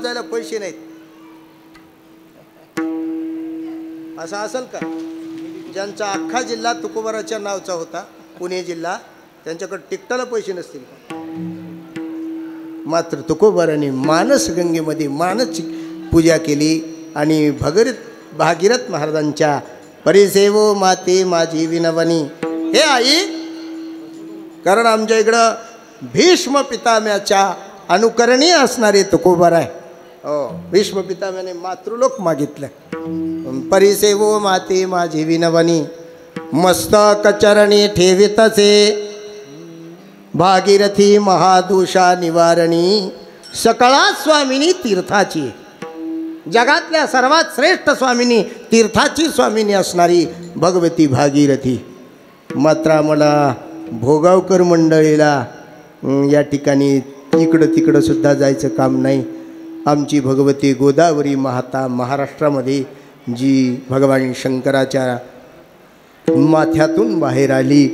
S1: मोजायला पैसे नाहीत असं असेल का? ज्यांचा अख्खा जिल्हा तुकोबाराच्या नावचा होता, पुणे जिल्हा, त्यांच्याकडे तिकटाला पैसे नसतील का? मात्र तुकोबाराने मानस गंगेमध्ये मानस पूजा केली आणि भागीरथ महाराजांच्या परिसेवो माते माझी विनवणी, हे आई, कारण आमच्या इकडं भीष्म पिताम्याच्या अनुकरणीय असणारे तुकोबार आहे. हो, भीष्म पिताम्याने मातृलोक मागितलं. परिसेवो माते माझी विनवणी, मस्तक चरणी ठेवितसे भागीरथी महादोषा निवारणी, सकळा स्वामिनी तीर्थाची, जगातल्या सर्वात श्रेष्ठ स्वामिनी, तीर्थाची स्वामिनी असणारी भगवती भागीरथी. मात्र आम्हाला भोगावकर मंडळीला या ठिकाणी इकडं तिकडं सुद्धा जायचं काम नाही. आमची भगवती गोदावरी माता महाराष्ट्रामध्ये जी भगवान शंकराच्या माथ्यातून बाहेर आली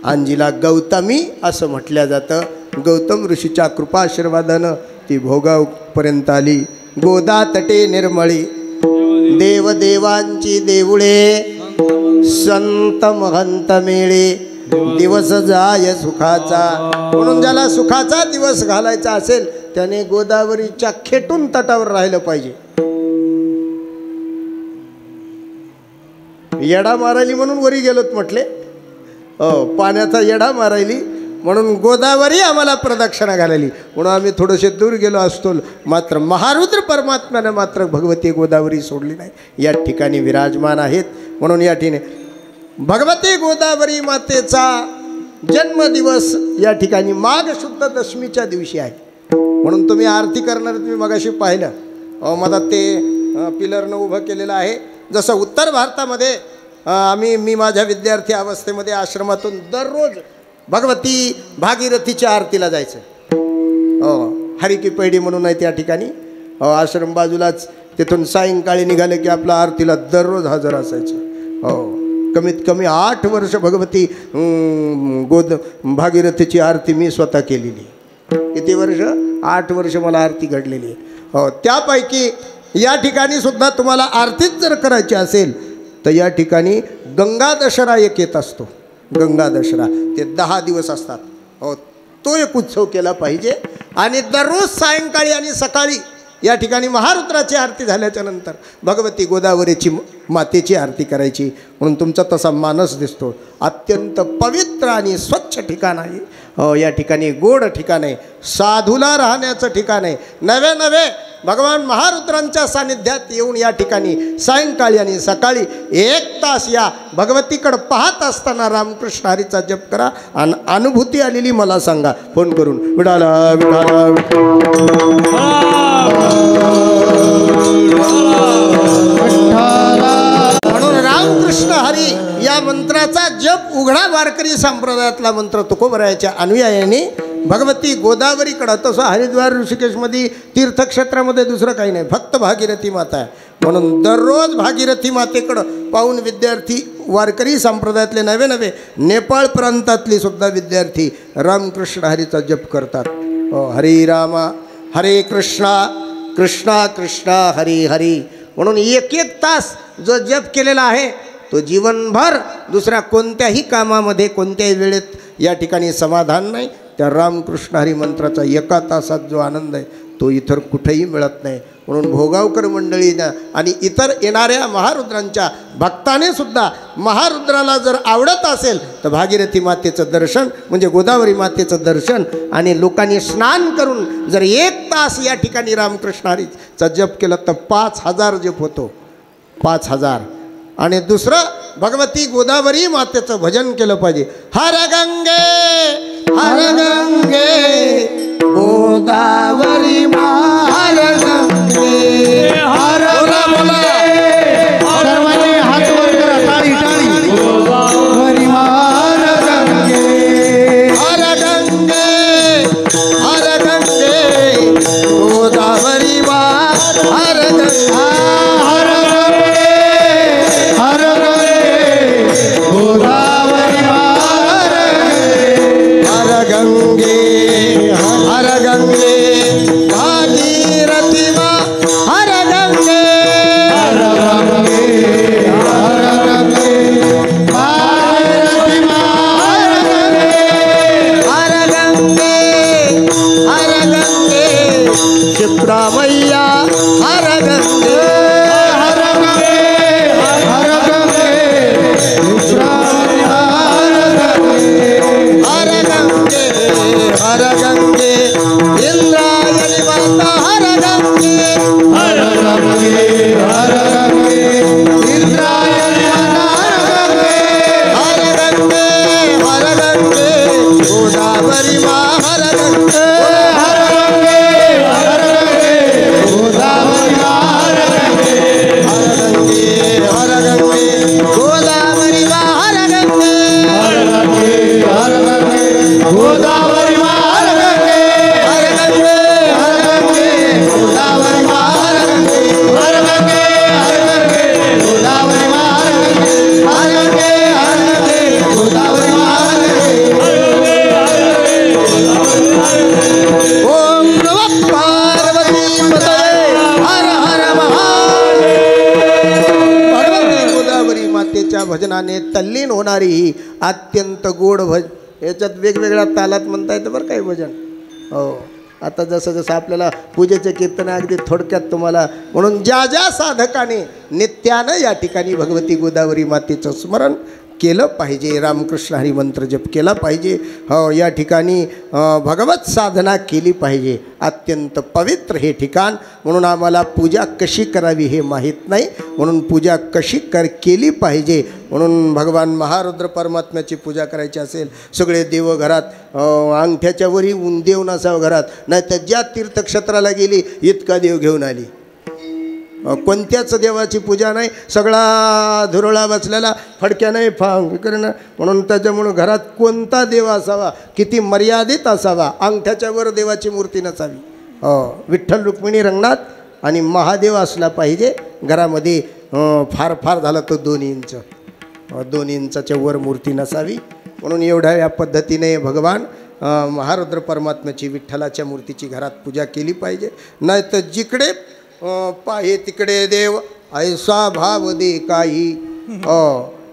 S1: आणि जिला गौतमी असं म्हटलं जातं, गौतम ऋषीच्या कृपाशीर्वादानं ती भोगावपर्यंत आली. गोदा तटे निर्मळी देवदेवांची देऊळे, संत महंत मेळे दिवस जाय सुखाचा. म्हणून ज्याला सुखाचा दिवस घालायचा असेल त्याने गोदावरीच्या खेटून तटावर राहिलं पाहिजे. येडा मारायली म्हणून वरी गेलोत म्हटले, पाण्याचा येडा मारायली म्हणून गोदावरी आम्हाला प्रदक्षिणा घालायली म्हणून आम्ही थोडेसे दूर गेलो असतो. मात्र महारुद्र परमात्म्याने मात्र भगवती गोदावरी सोडली नाही, या ठिकाणी विराजमान आहेत. म्हणून या ठिकाणी भगवती गोदावरी मातेचा जन्मदिवस या ठिकाणी माघ शुद्ध दशमीच्या दिवशी आहे. म्हणून तुम्ही आरती करणार, तुम्ही मगाशी पाहिलं मला ते पिलरनं उभं केलेलं आहे. जसं उत्तर भारतामध्ये मी माझ्या विद्यार्थी अवस्थेमध्ये आश्रमातून दररोज भगवती भागीरथीच्या आरतीला जायचं. हरी की पैडी म्हणून आहे त्या ठिकाणी आश्रम बाजूलाच. तिथून सायंकाळी निघाले की आपला आरतीला दररोज हजर असायचं. कमीत कमी 8 वर्ष भगवती भागीरथीची आरती मी स्वतः केलेली. किती वर्ष? 8 वर्ष मला आरती घडलेली आहे. त्यापैकी या ठिकाणी सुद्धा तुम्हाला आरतीच जर करायची असेल तर या ठिकाणी गंगा दशरा एक येत असतो. गंगा दशरा ते 10 दिवस असतात. तो एक उत्सव केला पाहिजे. आणि दररोज सायंकाळी आणि सकाळी या ठिकाणी महारुद्राची आरती झाल्याच्या नंतर भगवती गोदावरीची मातेची आरती करायची. म्हणून तुमचा तसा मानस दिसतो. अत्यंत पवित्र आणि स्वच्छ ठिकाण आहे. या ठिकाणी गोड ठिकाण आहे, साधूला राहण्याचं ठिकाण आहे. नवे नवे भगवान महारुद्रांच्या सानिध्यात येऊन या ठिकाणी सायंकाळी आणि सकाळी 1 तास या भगवतीकडे पाहत असताना रामकृष्ण हरीचा जप करा. आणि अनुभूती आलेली मला सांगा फोन करून. विडाला विडाला म्हणून रामकृष्ण हरी या मंत्राचा जप उघडा वारकरी संप्रदायातला मंत्र तुकोबरायाच्या अनुयायाने भगवती गोदावरीकडं. तसं हरिद्वार ऋषिकेशमध्ये तीर्थक्षेत्रामध्ये दुसरं काही नाही, फक्त भागीरथी माता आहे. म्हणून दररोज भागीरथी मातेकडं पाहून विद्यार्थी वारकरी संप्रदायातले नवे नवे नेपाळ प्रांतातले सुद्धा विद्यार्थी रामकृष्ण हरीचा जप करतात. हरे रामा हरे कृष्णा कृष्णा कृष्णा हरी हरी. म्हणून 1 तास जो जप केलेला आहे तो जीवनभर दुसऱ्या कोणत्याही कामामध्ये कोणत्याही वेळेत या ठिकाणी समाधान नाही. त्या रामकृष्ण हरी मंत्राचा 1 तासात जो आनंद आहे तो इतर कुठेही मिळत नाही. म्हणून भोगावकर मंडळीनं आणि इतर येणाऱ्या महारुद्रांच्या भक्ताने सुद्धा महारुद्राला जर आवडत असेल तर भागीरथी मातेचं दर्शन म्हणजे गोदावरी मातेचं दर्शन आणि लोकांनी स्नान करून जर 1 तास या ठिकाणी रामकृष्ण हरीचा जप केलं तर 5000 जप होतो. 5000. आणि दुसरं भगवती गोदावरी मातेचं भजन केलं पाहिजे. हर गंगे गोदावरी हर गंगे हर सर्वांनी हात वर करा, टाळी टाळी. गोदावरी हर गंगे हर गंगे हर गंगे गोदावरी हर गंगा हर गंगे भागीरथी गंगे हर गंगे हर गंगे हर गंगे हर गंगे इंद्रायणी माता हर गंगे हर गंगे हर गंगे इंद्रायणी हर गंगे हर गंगे गोदावरी माँ हर गंगे हर गंगे हर गंगे गोदावरी माँ हर गंगे हर गंगे हर गंगे गोदावरी माँ हर गंगे हर गंगे हर गंगे गोदावरी माँ हर गंगे हर गंगे हर गंगे गोदावरी माँ हर गंगे हर गंगे हर गंगे गोदावरी माँ हर गंगे हर गंगे हर गंगे गोदावरी माँ हर गंगे ओम नमः पार्वती पतये हर हर महादेव। पार्वती गोदावरी मातेच्या भजनाने तल्लीन होणारी ही अत्यंत गोड याच्यात वेगवेगळ्या तालात म्हणता येतं बरं काही भजन. हो आता जसं जसं आपल्याला पूजेचे कीर्तन अगदी थोडक्यात तुम्हाला म्हणून ज्या ज्या साधकाने नित्यानं या ठिकाणी भगवती गोदावरी मातेचं स्मरण केलं पाहिजे, रामकृष्ण हरी मंत्र जप केला पाहिजे. हो या ठिकाणी भगवत साधना केली पाहिजे. अत्यंत पवित्र हे ठिकाण म्हणून आम्हाला पूजा कशी करावी हे माहीत नाही, म्हणून पूजा कशी केली पाहिजे म्हणून भगवान महारुद्र परमात्म्याची पूजा करायची असेल सगळे देव घरात अंगठ्याच्या वरी देव नसावं घरात, नाही तर ज्या तीर्थक्षेत्राला गेली इतका देव घेऊन आली. कोणत्याच देवाची पूजा नाही, सगळा धुरळा बसलेला फडक्या नाही करणं म्हणून त्याच्यामुळं घरात कोणता देव असावा, किती मर्यादित असावा, अंगठ्याच्या वर देवाची मूर्ती नसावी. विठ्ठल रुक्मिणी रंगनाथ आणि महादेव असला पाहिजे घरामध्ये. फार फार झालं तर 2 इंच 2 इंचाच्या वर मूर्ती नसावी. म्हणून एवढ्या या पद्धतीने भगवान महारुद्र परमात्म्याची विठ्ठलाच्या मूर्तीची घरात पूजा केली पाहिजे. नाही तर जिकडे पाहे तिकडे देव ऐसा भाव दे काही.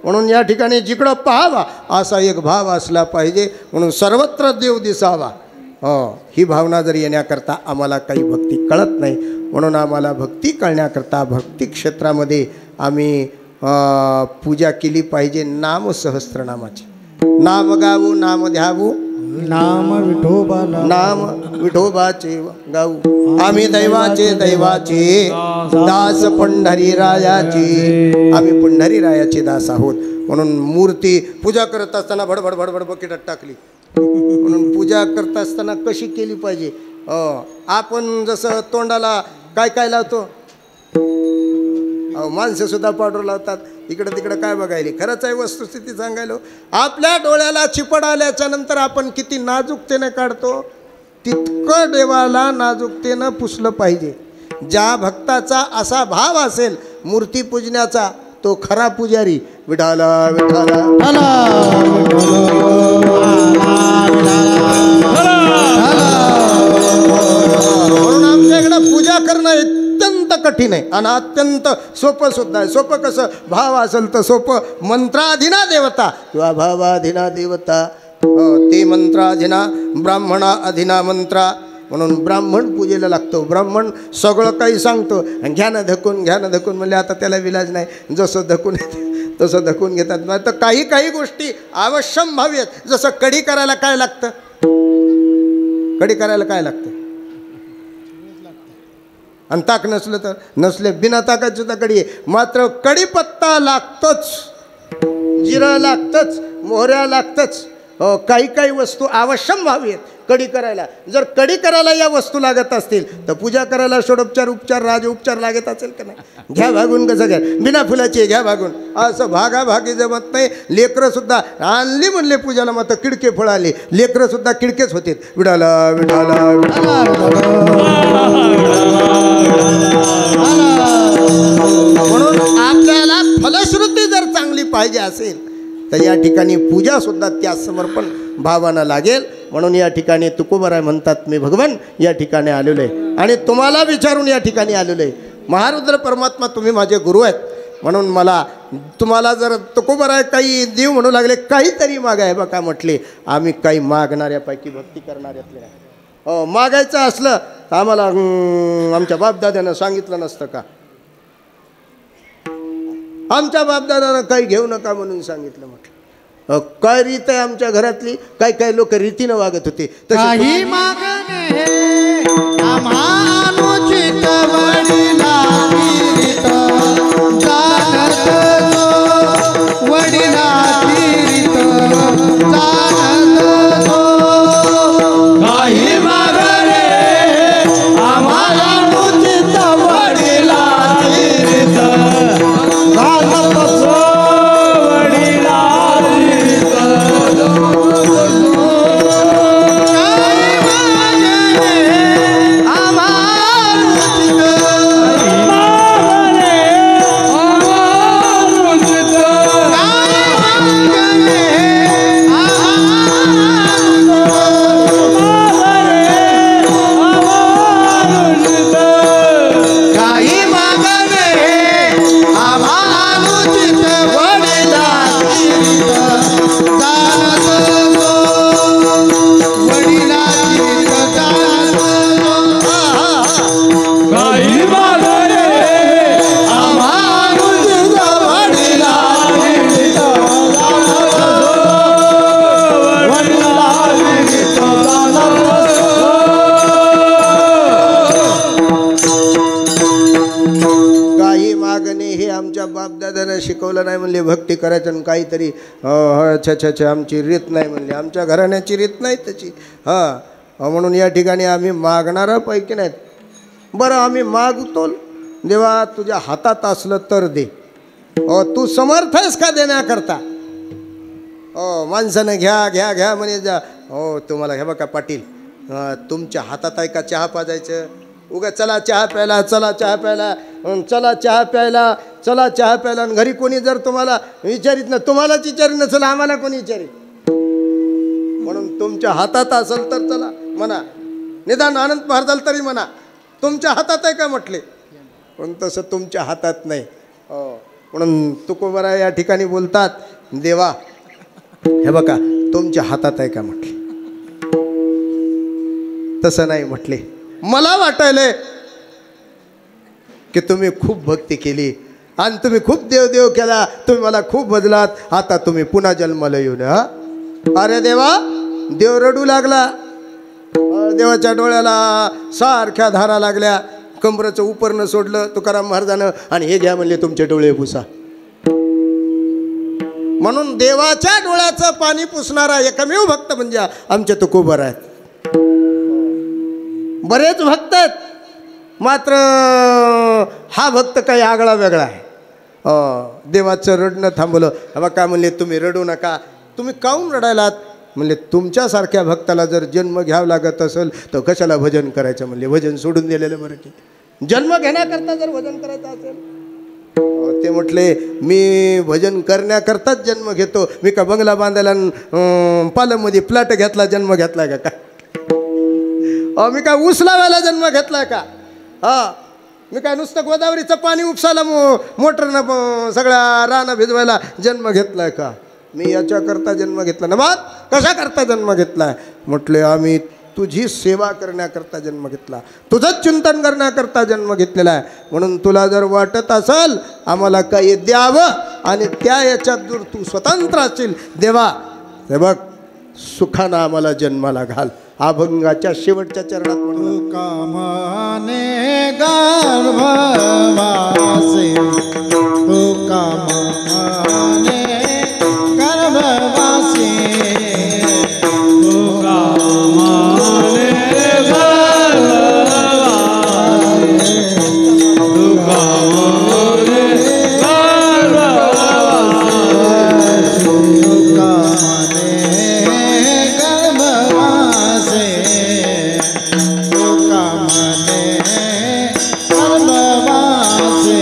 S1: म्हणून या ठिकाणी जिकडं पाहावा असा एक भाव असला पाहिजे, म्हणून सर्वत्र देव दिसावा. ही भावना जर येण्याकरता आम्हाला काही भक्ती कळत नाही, म्हणून आम्हाला भक्ती कळण्याकरता भक्ती क्षेत्रामध्ये आम्ही पूजा केली पाहिजे. नाम सहस्त्रनामाची नाम गावू नाम ध्यावू
S2: नाम विठोबाला
S1: नाम विठोबाचे गाऊ आम्ही दैवाचे दैवाचे दास पंढरीरायाचे. आम्ही पंढरीरायाचे दास आहोत. म्हणून मूर्ती पूजा करत असताना भडभड भडभड बकेटात टाकली. म्हणून पूजा करत असताना कशी केली पाहिजे. आपण जसं तोंडाला काय काय लावतो, माणसं सुद्धा पावडर लावतात. इकडं तिकडं काय बघायली. खरंच आहे वस्तुस्थिती सांगायलो. आपल्या डोळ्याला चिपड आल्याच्या नंतर आपण किती नाजूकतेने काढतो, तितकं देवाला नाजूकतेनं पुसलं पाहिजे. ज्या भक्ताचा असा भाव असेल मूर्ती पूजण्याचा तो खरा पुजारी. विठाला विठाला म्हणून आमच्याकडं पूजा करणं अत्यंत कठीण आहे आणि अत्यंत सोपं सुद्धा आहे. सोपं कसं, भाव असेल तर सोपं. मंत्राधीना देवता किंवा भावाधीना देवता, ते मंत्राधीना ब्राह्मणा अधीना मंत्रा. म्हणून ब्राह्मण पूजेला लागतो. ब्राह्मण सगळं काही सांगतो. घ्या ना धकून घ्या ना धकून म्हणजे आता त्याला विलाज नाही, जसं धकून तसं धकून घेतात. नाही तर काही काही गोष्टी आवश्यक आहेत. जसं कढी करायला काय लागतं, कढी करायला काय लागतं, आणि ताक नसलं तर नसले बिना ताकाची सुद्धा कढी आहे. मात्र कढीपत्ता लागतोच, जिरं लागतंच, मोहऱ्या लागतंच. काही काही वस्तू आवश्यक व्हावी आहेत कढी करायला. जर कढी करायला या वस्तू लागत असतील तर पूजा करायला षोडोपचार उपचार राजोपचार लागत असेल का नाही. घ्या भागून कसं घ्या, बिना फुलाची घ्या भागून, असं भागाभागी जमत नाही. लेकरं सुद्धा आणली म्हणले पूजाला, मात्र किडके फळ आले. लेकरं सुद्धा किडकेच होते. विडाला विडाला म्हणून आपल्याला फलश्रुती जर चांगली पाहिजे असेल तर या ठिकाणी पूजा सुद्धा त्या समर्पण भावानं लागेल. म्हणून या ठिकाणी तुकोबराय म्हणतात, मी भगवान या ठिकाणी आलेलो आहे आणि तुम्हाला विचारून या ठिकाणी आलेलो आहे. महारुद्र परमात्मा तुम्ही माझे गुरु आहेत, म्हणून मला तुम्हाला जर तुकोबराय काही देव म्हणू लागले, काहीतरी मागाय बघा म्हटले. आम्ही काही मागणाऱ्यापैकी भक्ती करणाऱ्यातले नाही. मागायचं असलं आम्हाला आमच्या बापदाद्यानं सांगितलं नसतं का? आमच्या बापदादानं काही घेऊ नका म्हणून सांगितलं. म्हटलं काय रीत आहे आमच्या घरातली? काय काय लोक रीतीनं वागत होते.
S2: काही मागणे आम्हानुचित वडिलांची रीत जाणत जो, वडिलांची रीत जाणत जो. काही मागणे आम्हानुचित वडिलांची रीत जाणत जो,
S1: बापदादानं शिकवलं नाही म्हणले भक्ती करायचं आणि काहीतरी अच्छा आमची रीत नाही म्हणले. आमच्या घराण्याची रीत नाही त्याची. म्हणून या ठिकाणी आम्ही मागणाऱ्यापैकी नाहीत. बरं आम्ही मागतो, देवा तुझ्या हातात असलं तर दे. तू समर्थ आहेस का देण्याकरता? माणसानं घ्या घ्या घ्या म्हणे जा. तुम्हाला हे बघा पाटील, तुमच्या हातात आहे का चहा पाजायचं? उगा चला चहा प्यायला, चला चहा प्यायला, चला चहा प्यायला, चला चहा प्यायला. आणि घरी कोणी जर तुम्हाला विचारित ना, तुम्हालाच विचारित नसेल आम्हाला कोणी विचारित. म्हणून तुमच्या हातात असेल तर चला म्हणा. निदान आनंद महाराजाला तरी म्हणा तुमच्या हातात आहे का म्हटले. पण तसं तुमच्या हातात नाही. म्हणून तुकोबरा या ठिकाणी बोलतात, देवा हे बघा तुमच्या हातात आहे का म्हटले. तसं नाही म्हटले. मला वाटायलंय की तुम्ही खूप भक्ती केली आणि तुम्ही खूप देवदेव केला, तुम्ही मला खूप बदलात, आता तुम्ही पुन्हा जन्माला येऊन. अरे देवा, देव रडू लागला. देवाच्या डोळ्याला सारख्या धारा लागल्या. कमरेचं उपरणं सोडलं तुकाराम महाराजानं आणि हे घ्या म्हणले तुमचे डोळे पुसा. म्हणून देवाच्या डोळ्याचं पाणी पुसणारा एकमेव भक्त म्हणजे आमचे तुकोबर आहेत. बरेच भक्त आहेत, मात्र हा भक्त काही आगळा वेगळा आहे. देवाचं रडणं थांबवलं. बघा काय म्हणले, तुम्ही रडू नका. तुम्ही काहून रडायलात म्हणले, तुमच्यासारख्या भक्ताला जर जन्म घ्यावं लागत असेल तर कशाला भजन करायचं म्हणले. भजन सोडून दिलेलं बरं की. जन्म घेण्याकरता जर भजन करायचं असेल ते म्हटले, मी भजन करण्याकरताच जन्म घेतो. मी का बंगला बांधायला पालममध्ये प्लॅट घेतला जन्म घेतलाय का काय? मी काय ऊस लावायला जन्म घेतलाय का? मी काय नुसतं गोदावरीचं पाणी उपसायला मोटरनं सगळ्या रानं भिजवायला जन्म घेतलाय का? मी याच्याकरता जन्म घेतला ना. मग कशा करता जन्म घेतलाय म्हटले, आम्ही तुझी सेवा करण्याकरता जन्म घेतला, तुझंच चिंतन करण्याकरता जन्म घेतलेला आहे. म्हणून तुला जर वाटत असेल आम्हाला काही द्यावं आणि त्या याच्यात जर तू स्वतंत्र असेल, देवा हे बघ सुखानं आम्हाला जन्माला घाल. अभंगाच्या शेवटच्या चरणात म्हणून
S2: कामाने गर्भवासी, तू कामाने गर्भवासी, तू कामाने गर्भवासी, तू कामाने गर्भवासी, तू कामाने गर्भवासी, तू कामाने गर्भवासी.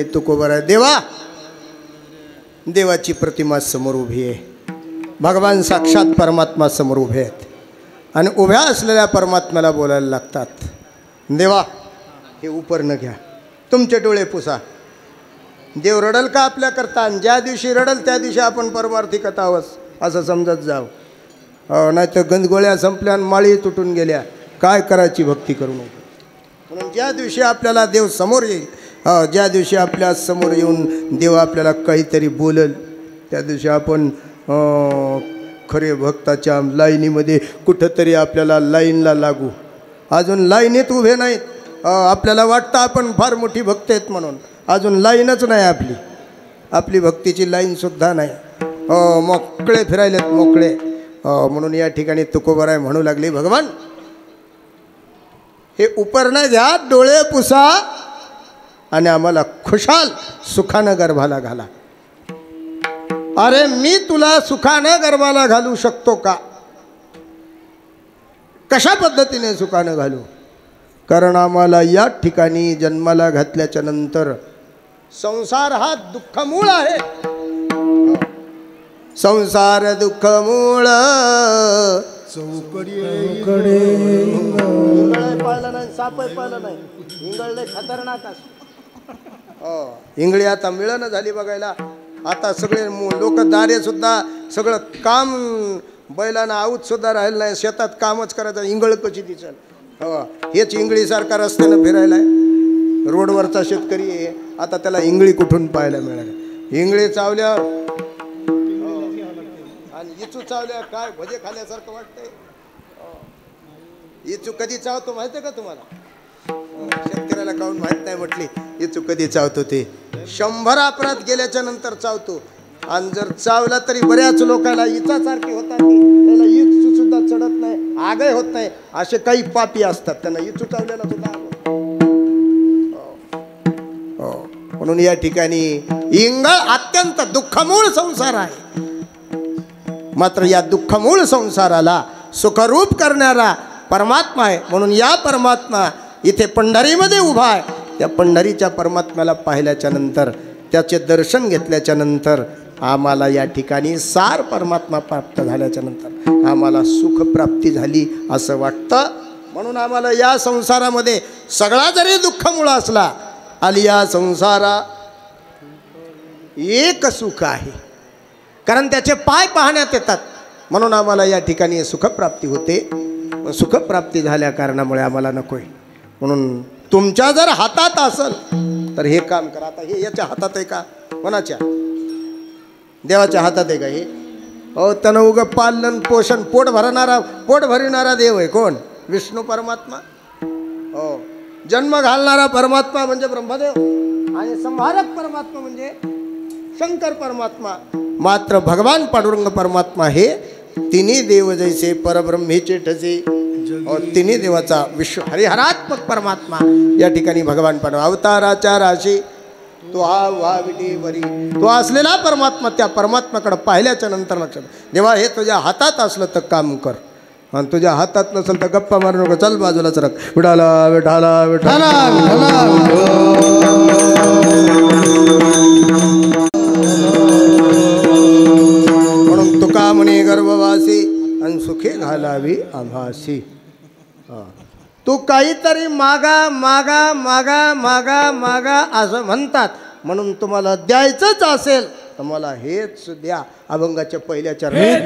S1: ठिकाणी तुकोबर आहे. देवा, देवाची प्रतिमा समोर उभी आहे. भगवान साक्षात परमात्मा समोर उभे आहेत आणि उभ्या असलेल्या परमात्म्याला बोलायला लागतात. देवा, हे उपरनं घ्या, तुमचे डोळे पुसा. देव रडल का आपल्याकरता? ज्या दिवशी रडल त्या दिवशी आपण परमार्थी कथा आहोत असं समजत जाव. नाही तर गंजगोळ्या संपल्या आणि माळी तुटून गेल्या, काय करायची भक्ती करू नको. म्हणून ज्या दिवशी आपल्याला देव समोर येईल, ज्या दिवशी आपल्या समोर येऊन देव आपल्याला काहीतरी बोलल, त्या दिवशी आपण खरे भक्ताच्या लाईनीमध्ये कुठंतरी आपल्याला लाईनला लागू. अजून लाईनीत उभे नाहीत. आपल्याला वाटतं आपण फार मोठी भक्त आहेत म्हणून, अजून लाईनच नाही आपली भक्तीची लाईनसुद्धा नाही. मोकळे फिरायलेत, मोकळे. म्हणून या ठिकाणी तुकोबाराय म्हणू लागले, भगवान हे उपरणं घ्या, डोळे पुसा आणि आम्हाला खुशाल सुखानं गर्भाला घाला. अरे मी तुला सुखानं गर्भाला घालू शकतो का? कशा पद्धतीने सुखानं घालू? कारण आम्हाला या ठिकाणी जन्माला घातल्याच्या नंतर संसार हा दुःखमूळ आहे. संसार दुःखमूळ चौकडे पाळलं नाही, साप पाळलं नाही. इंगळले खतरनाक असतो. इंगळी आता मिळणं झाली बघायला. आता सगळे लोक दारे सुद्धा सगळं काम बैलांना आऊत सुद्धा राहिलं नाही, शेतात कामच करायचं. इंगळ कशी दिसेल? हेच इंगळीसारखा रस्त्यानं फिरायला आहे. रोडवरचा शेतकरी आहे, आता त्याला इंगळी कुठून पाहायला मिळाली? इंगळी चावल्यावर आणि इचू चावल्यावर काय भजे खाल्यासारखं वाटतंय. इचू कधी चावतो माहिती आहे का तुम्हाला? शेतकऱ्याला काहून माहीत नाही म्हटली. इचू कधी चावतो ते 100 अपराध गेल्याच्या नंतर चावतो. आणि जर चावला तरी बऱ्याच लोकांना इचासारखी होतात, त्याला इचू सुद्धा चढत नाही, आगय होत नाही. असे काही पापी असतात, त्यांना इचू चावल्याला सुद्धा. म्हणून या ठिकाणी इंगळ अत्यंत दुःखमूळ संसार आहे. मात्र या दुःखमूळ संसाराला सुखरूप करणारा परमात्मा आहे. म्हणून या परमात्मा इथे पंढरीमध्ये उभा आहे. त्या पंढरीच्या परमात्म्याला पाहिल्याच्या नंतर, त्याचे दर्शन घेतल्याच्या नंतर आम्हाला या ठिकाणी सार परमात्मा प्राप्त झाल्याच्या नंतर आम्हाला सुखप्राप्ती झाली असं वाटतं. म्हणून आम्हाला या संसारामध्ये सगळा जरी दुःखमूळ असला, आली या संसारा एक सुख आहे, कारण त्याचे पाय पाहण्यात येतात. म्हणून आम्हाला या ठिकाणी सुखप्राप्ती होते. सुखप्राप्ती झाल्या कारणामुळे आम्हाला नको आहे. म्हणून तुमच्या जर हातात असेल तर हे काम करा. आता हे याच्या हातात आहे का? कोणाच्या? देवाच्या हातात आहे का हे? त्यानं उगं पालन पोषण पोट भरणारा देव आहे. कोण? विष्णू परमात्मा. जन्म घालणारा परमात्मा म्हणजे ब्रह्मदेव आणि संहारक परमात्मा म्हणजे शंकर परमात्मा. मात्र भगवान पांडुरंग परमात्मा हे तिन्ही देव जैसे परब्रह्मेचे ठसे, तिन्ही देवाचा विश्व हरिहरात्मक परमात्मा या ठिकाणी भगवान पांडुरंग अवताराच्या राशी तो हा वाविटीवरी तो असलेला परमात्मा. त्या परमात्म्याकडे पाहिल्याच्या नंतर लक्षात, देवा हे तुझ्या हातात असलं तर काम कर, आणि तुझ्या हातात नसेल तर गप्पा मारू नको, चल बाजूलाच रख. विठाला विठाला विठाला म्हणून तुका म्हणे गर्भवासी आणि सुखे घालावी आम्हासी. तू काहीतरी मागा मागा मागा मागा मागा असं म्हणतात. म्हणून तुम्हाला द्यायचंच असेल तर मला हेच द्या. अभंगाच्या पहिल्या चरणात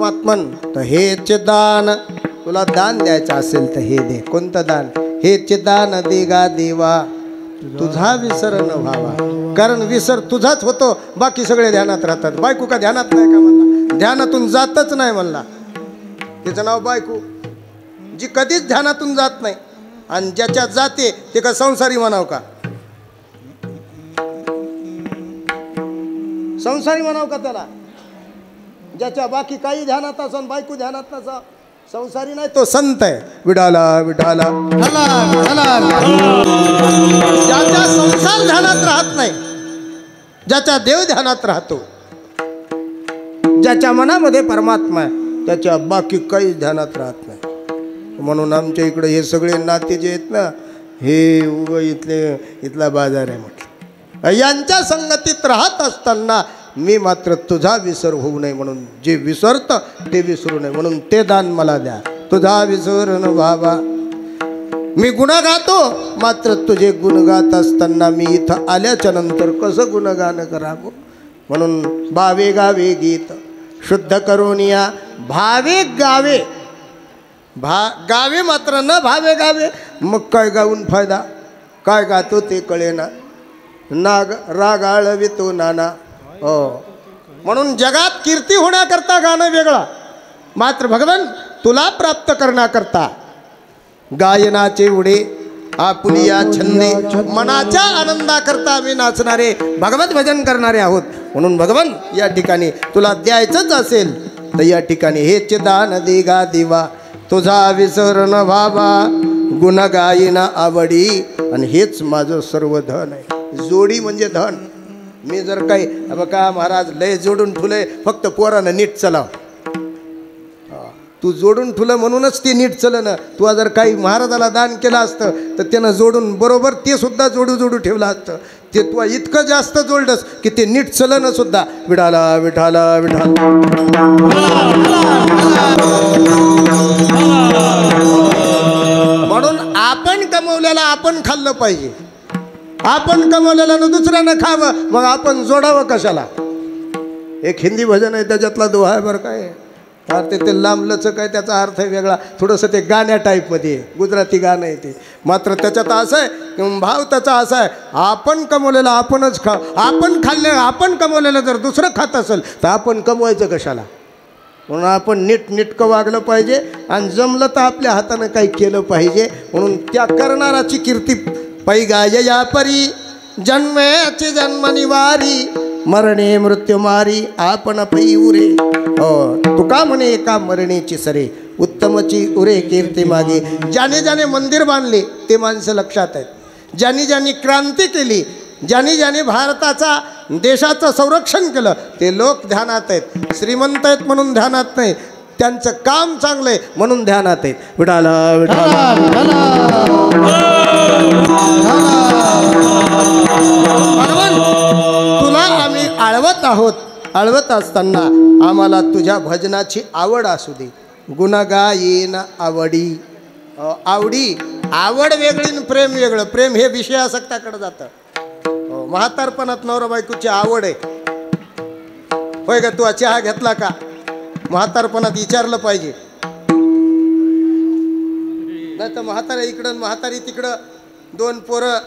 S1: परमात्मन तर हेच दान, तुला दान द्यायचं असेल तर हे दे. कोणतं दान? हेच दान दे गा देवा, तुझा विसर न व्हावा. कारण विसर तुझाच होतो, बाकी सगळे ध्यानात राहतात. बायको का ध्यानात नाही का म्हणला? ध्यानातून जातच नाही म्हणला. तिचं नाव बायको, जी कधीच ध्यानातून जात नाही. आणि ज्याच्यात जाते ते का संसारी म्हणाव का? संसारी म्हणाव का त्याला? ज्याच्या बाकी काही ध्यानात असन, बायको ध्यानात नसा, संसारी नाही, तो संत आहे. विठाला विठाला. ज्याच्या संसार ध्यानात राहत नाही, ज्याच्या देव ध्यानात राहतो, ज्याच्या मनामध्ये परमात्मा आहे, त्याच्या बाकी काहीच ध्यानात राहत नाही. म्हणून आमच्या इकडे हे सगळे नाते जे आहेत ना, हे उग इथला बाजार आहे म्हटलं. यांच्या संगतीत राहत असताना मी मात्र तुझा विसर होऊ नये म्हणून, जे विसरतं ते विसरू नये म्हणून ते दान मला द्या. तुझा विसर न व्हावा. मी गुण गातो, मात्र तुझे गुण गात असताना मी इथं आल्याच्या नंतर कसं गुणगान करावं. म्हणून भावे गावे गीत शुद्ध करून या. भावे गावे, गावे मात्र न भावे गावे. मग काय गाऊन फायदा? काय गातो ते कळेना. नाग राग आळवितो नाना. हो, म्हणून जगात कीर्ती होण्याकरता गाणं वेगळा, मात्र भगवान तुला प्राप्त करण्याकरता गायनाचे उडे आपुली या छंदे. मनाच्या आनंदाकरता आम्ही नाचणारे भगवत भजन करणारे आहोत. म्हणून भगवान या ठिकाणी तुला द्यायचंच असेल तर या ठिकाणी हेच दान दे गा देवा, तुझा विसर न व्हावा. गुण गायना आवडी, आणि हेच माझं सर्व धन आहे. जोडी म्हणजे धन. मी जर काही बघा महाराज लय जोडून ठुलंय, फक्त पोरानं नीट चलाव. तू जोडून ठुलं म्हणूनच ते नीट चलं ना. तू जर काही महाराजाला दान केलं असतं तर त्यानं जोडून बरोबर ते सुद्धा जोडू ठेवलं असतं. ते तू इतकं जास्त जोडलंस की ते नीट चलं सुद्धा. विठाला विठाला विठाला. म्हणून आपण कमवलेला आपण खाल्लं पाहिजे. आपण कमवलेलं दुसऱ्यानं खावं, मग आपण जोडावं कशाला? एक हिंदी भजन आहे, त्याच्यातला दोहा आहे बरं. काय ते लांबलंच काय, त्याचा अर्थ वेगळा. थोडंसं ते गाण्या टाईपमध्ये आहे, गुजराती गाणं आहे ते. मात्र त्याच्यात असं आहे, भाव त्याचा असा आहे, आपण कमवलेलं आपणच खा. आपण आपण कमवलेलं जर दुसरं खात असेल तर आपण कमवायचं कशाला? म्हणून आपण नीटनेटकं वागलं पाहिजे, आणि जमलं तर आपल्या हातानं काही केलं पाहिजे. म्हणून त्या करणाराची कीर्ती पै गाय या परी. जन्मेची जन्मनिवारी, मरणे मृत्यू मारी आपण पै उरे. तुका म्हणे एका मरणेची सरे, उत्तमची उरे कीर्ती मागे. ज्याने ज्याने मंदिर बांधले ते माणसं लक्षात आहेत. ज्यांनी ज्यांनी क्रांती केली, ज्यांनी ज्यांनी भारताचा देशाचं संरक्षण केलं ते लोक ध्यानात आहेत. श्रीमंत आहेत म्हणून ध्यानात नाही, त्यांचं काम चांगलं आहे म्हणून ध्यानात आहेत. विठाला विठाला. तुला आम्ही आळवत आहोत. आळवत असताना आम्हाला तुझ्या भजनाची आवड असू दे. गुणगायीन आवडी. आवडी, आवड वेगळी आणि प्रेम वेगळं. प्रेम हे विषयासक्ताकडे जातं. म्हातारपणात नवरा बायकोची आवड आहे. होय का? तू चहा घेतला का? म्हातारपणात विचारलं पाहिजे. नाही तर म्हातारा इकडं म्हातारी तिकडं, दोन पोरं,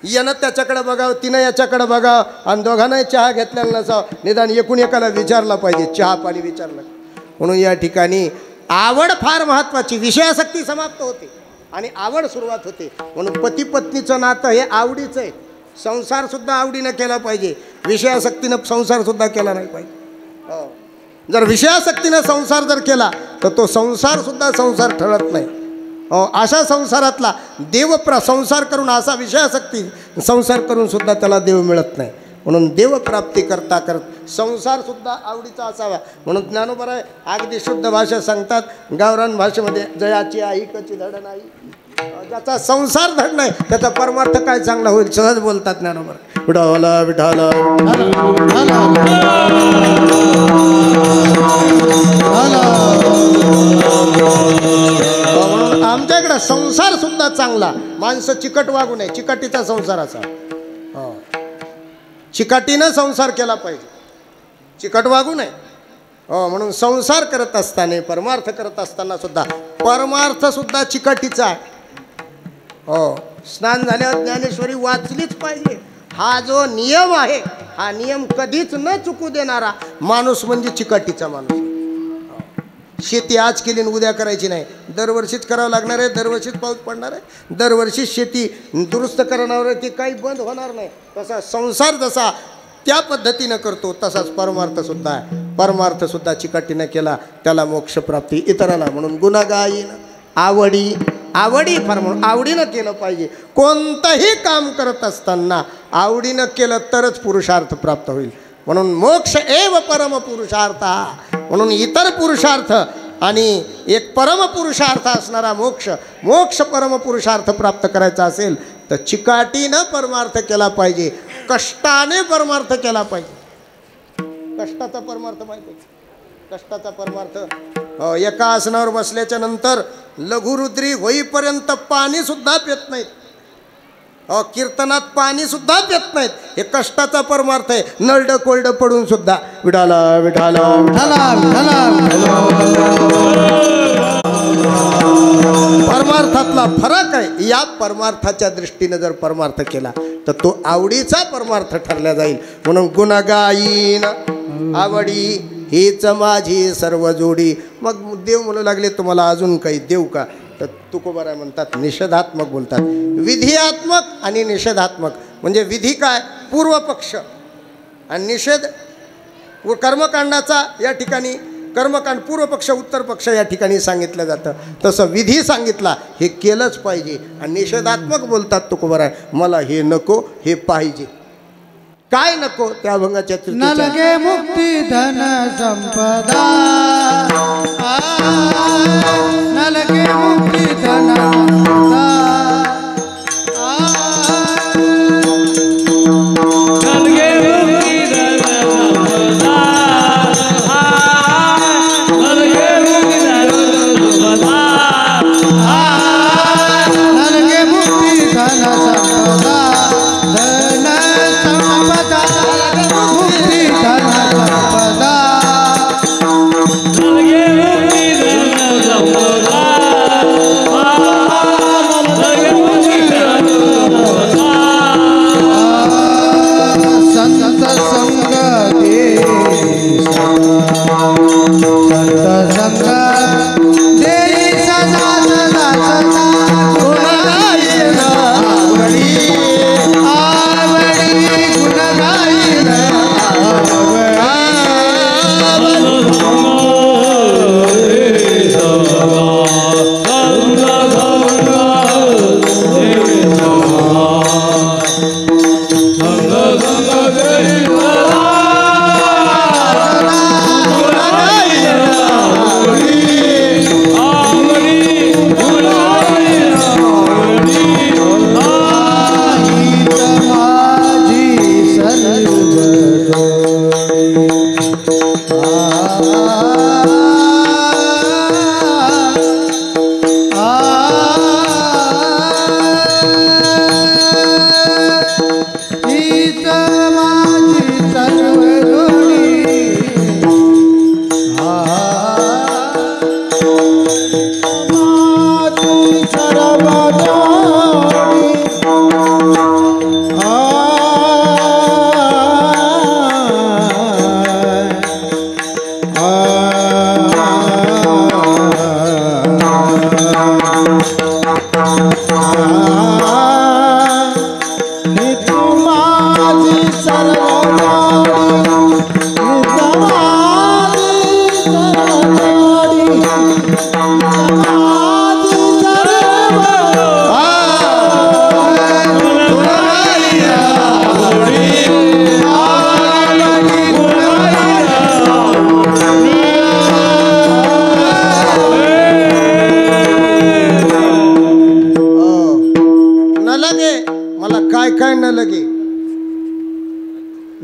S1: यानं त्याच्याकडे बघावं, तिनं याच्याकडे बघावं, आणि दोघांनाही चहा घेतलेला नसावं. निदान एकूण एकाला विचारला पाहिजे, चहा पाणी विचारलं. म्हणून या ठिकाणी आवड फार महत्त्वाची. विषयासक्ती समाप्त होते आणि आवड सुरुवात होते. म्हणून पती पत्नीचं नातं हे आवडीचं आहे. संसारसुद्धा आवडीनं केला पाहिजे, विषयासक्तीनं संसारसुद्धा केला नाही पाहिजे. जर विषयासक्तीनं संसार जर केला तर तो संसारसुद्धा संसार ठरत नाही. अशा संसारातला देव संसार करून, असा विषयासक्ती संसार करून सुद्धा त्याला देव मिळत नाही. म्हणून देवप्राप्ती करता संसारसुद्धा आवडीचा असावा. म्हणून ज्ञानोबराय अगदी शुद्ध भाषा सांगतात. गावरान भाषेमध्ये जयाची आई कची धड नाही. ज्याचा संसार धड नाही त्याचा परमार्थ काय चांगला होईल, सहज बोलतात ज्ञानोबराय. विठाला विठाला. म्हणून आमच्याकडे संसार सुद्धा चांगला. माणसं चिकट वागू नये, चिकाटीचा संसार असा. चिकाटीनं संसार केला पाहिजे, चिकट वागू नये. हो, म्हणून संसार करत असताना परमार्थ करत असताना सुद्धा परमार्थ सुद्धा चिकाटीचा आहे. हो, स्नान झाल्यावर ज्ञानेश्वरी वाचलीच पाहिजे. हा जो नियम आहे हा नियम कधीच न चुकू देणारा माणूस म्हणजे चिकाटीचा माणूस. शेती आज केली आणि उद्या करायची नाही, दरवर्षीच करावं लागणार आहे, दरवर्षीच पाऊस पडणार आहे, दरवर्षीच शेती दुरुस्त करणार आहे, ते काही बंद होणार नाही. तसा संसार जसा त्या पद्धतीनं करतो तसाच परमार्थसुद्धा आहे. परमार्थसुद्धा चिकाटीनं केला त्याला मोक्षप्राप्ती. इतराला म्हणून गुणगायीन आवडी फार म्हणून आवडीनं केलं पाहिजे. कोणतंही काम करत असताना आवडीनं केलं तरच पुरुषार्थ प्राप्त होईल. म्हणून मोक्ष एव परम पुरुषार्थ. म्हणून इतर पुरुषार्थ आणि एक परम पुरुषार्थ असणारा मोक्ष परम पुरुषार्थ प्राप्त करायचा असेल तर चिकाटीनं परमार्थ केला पाहिजे, कष्टाने परमार्थ केला पाहिजे. कष्टाचा परमार्थ माहिती आहे? कष्टाचा परमार्थ एका आसनावर बसल्याच्या नंतर लघुरुद्री होईपर्यंत पाणी सुद्धा पित नाहीत. कीर्तनात पाणी सुद्धा पित नाहीत. हे कष्टाचा परमार्थ आहे. नरड कोरड पडून सुद्धा विठाला विठाला विठाला विठाला. परमार्थातला फरक आहे. या परमार्थाच्या दृष्टीने जर परमार्थ केला तर तो आवडीचा परमार्थ ठरला जाईल. म्हणून गुणगायीन आवडी हीच माझी सर्व जोडी. मग देव म्हणू लागले तुम्हाला अजून काही देऊ का? तर तुकोबाराय म्हणतात निषेधात्मक बोलतात. विधियात्मक आणि निषेधात्मक म्हणजे विधी काय? पूर्वपक्ष आणि निषेध कर्मकांडाचा या ठिकाणी कर्मकांड पूर्वपक्ष उत्तरपक्ष या ठिकाणी सांगितलं जातं. तसं विधी सांगितला हे केलंच पाहिजे. आणि निषेधात्मक बोलतात तुकोबाराय मला हे नको हे पाहिजे. काय नको? त्या अभंगाच्या
S2: न लगे मुक्ती धन संपदा. न लगे मुक्ती धन संपदा.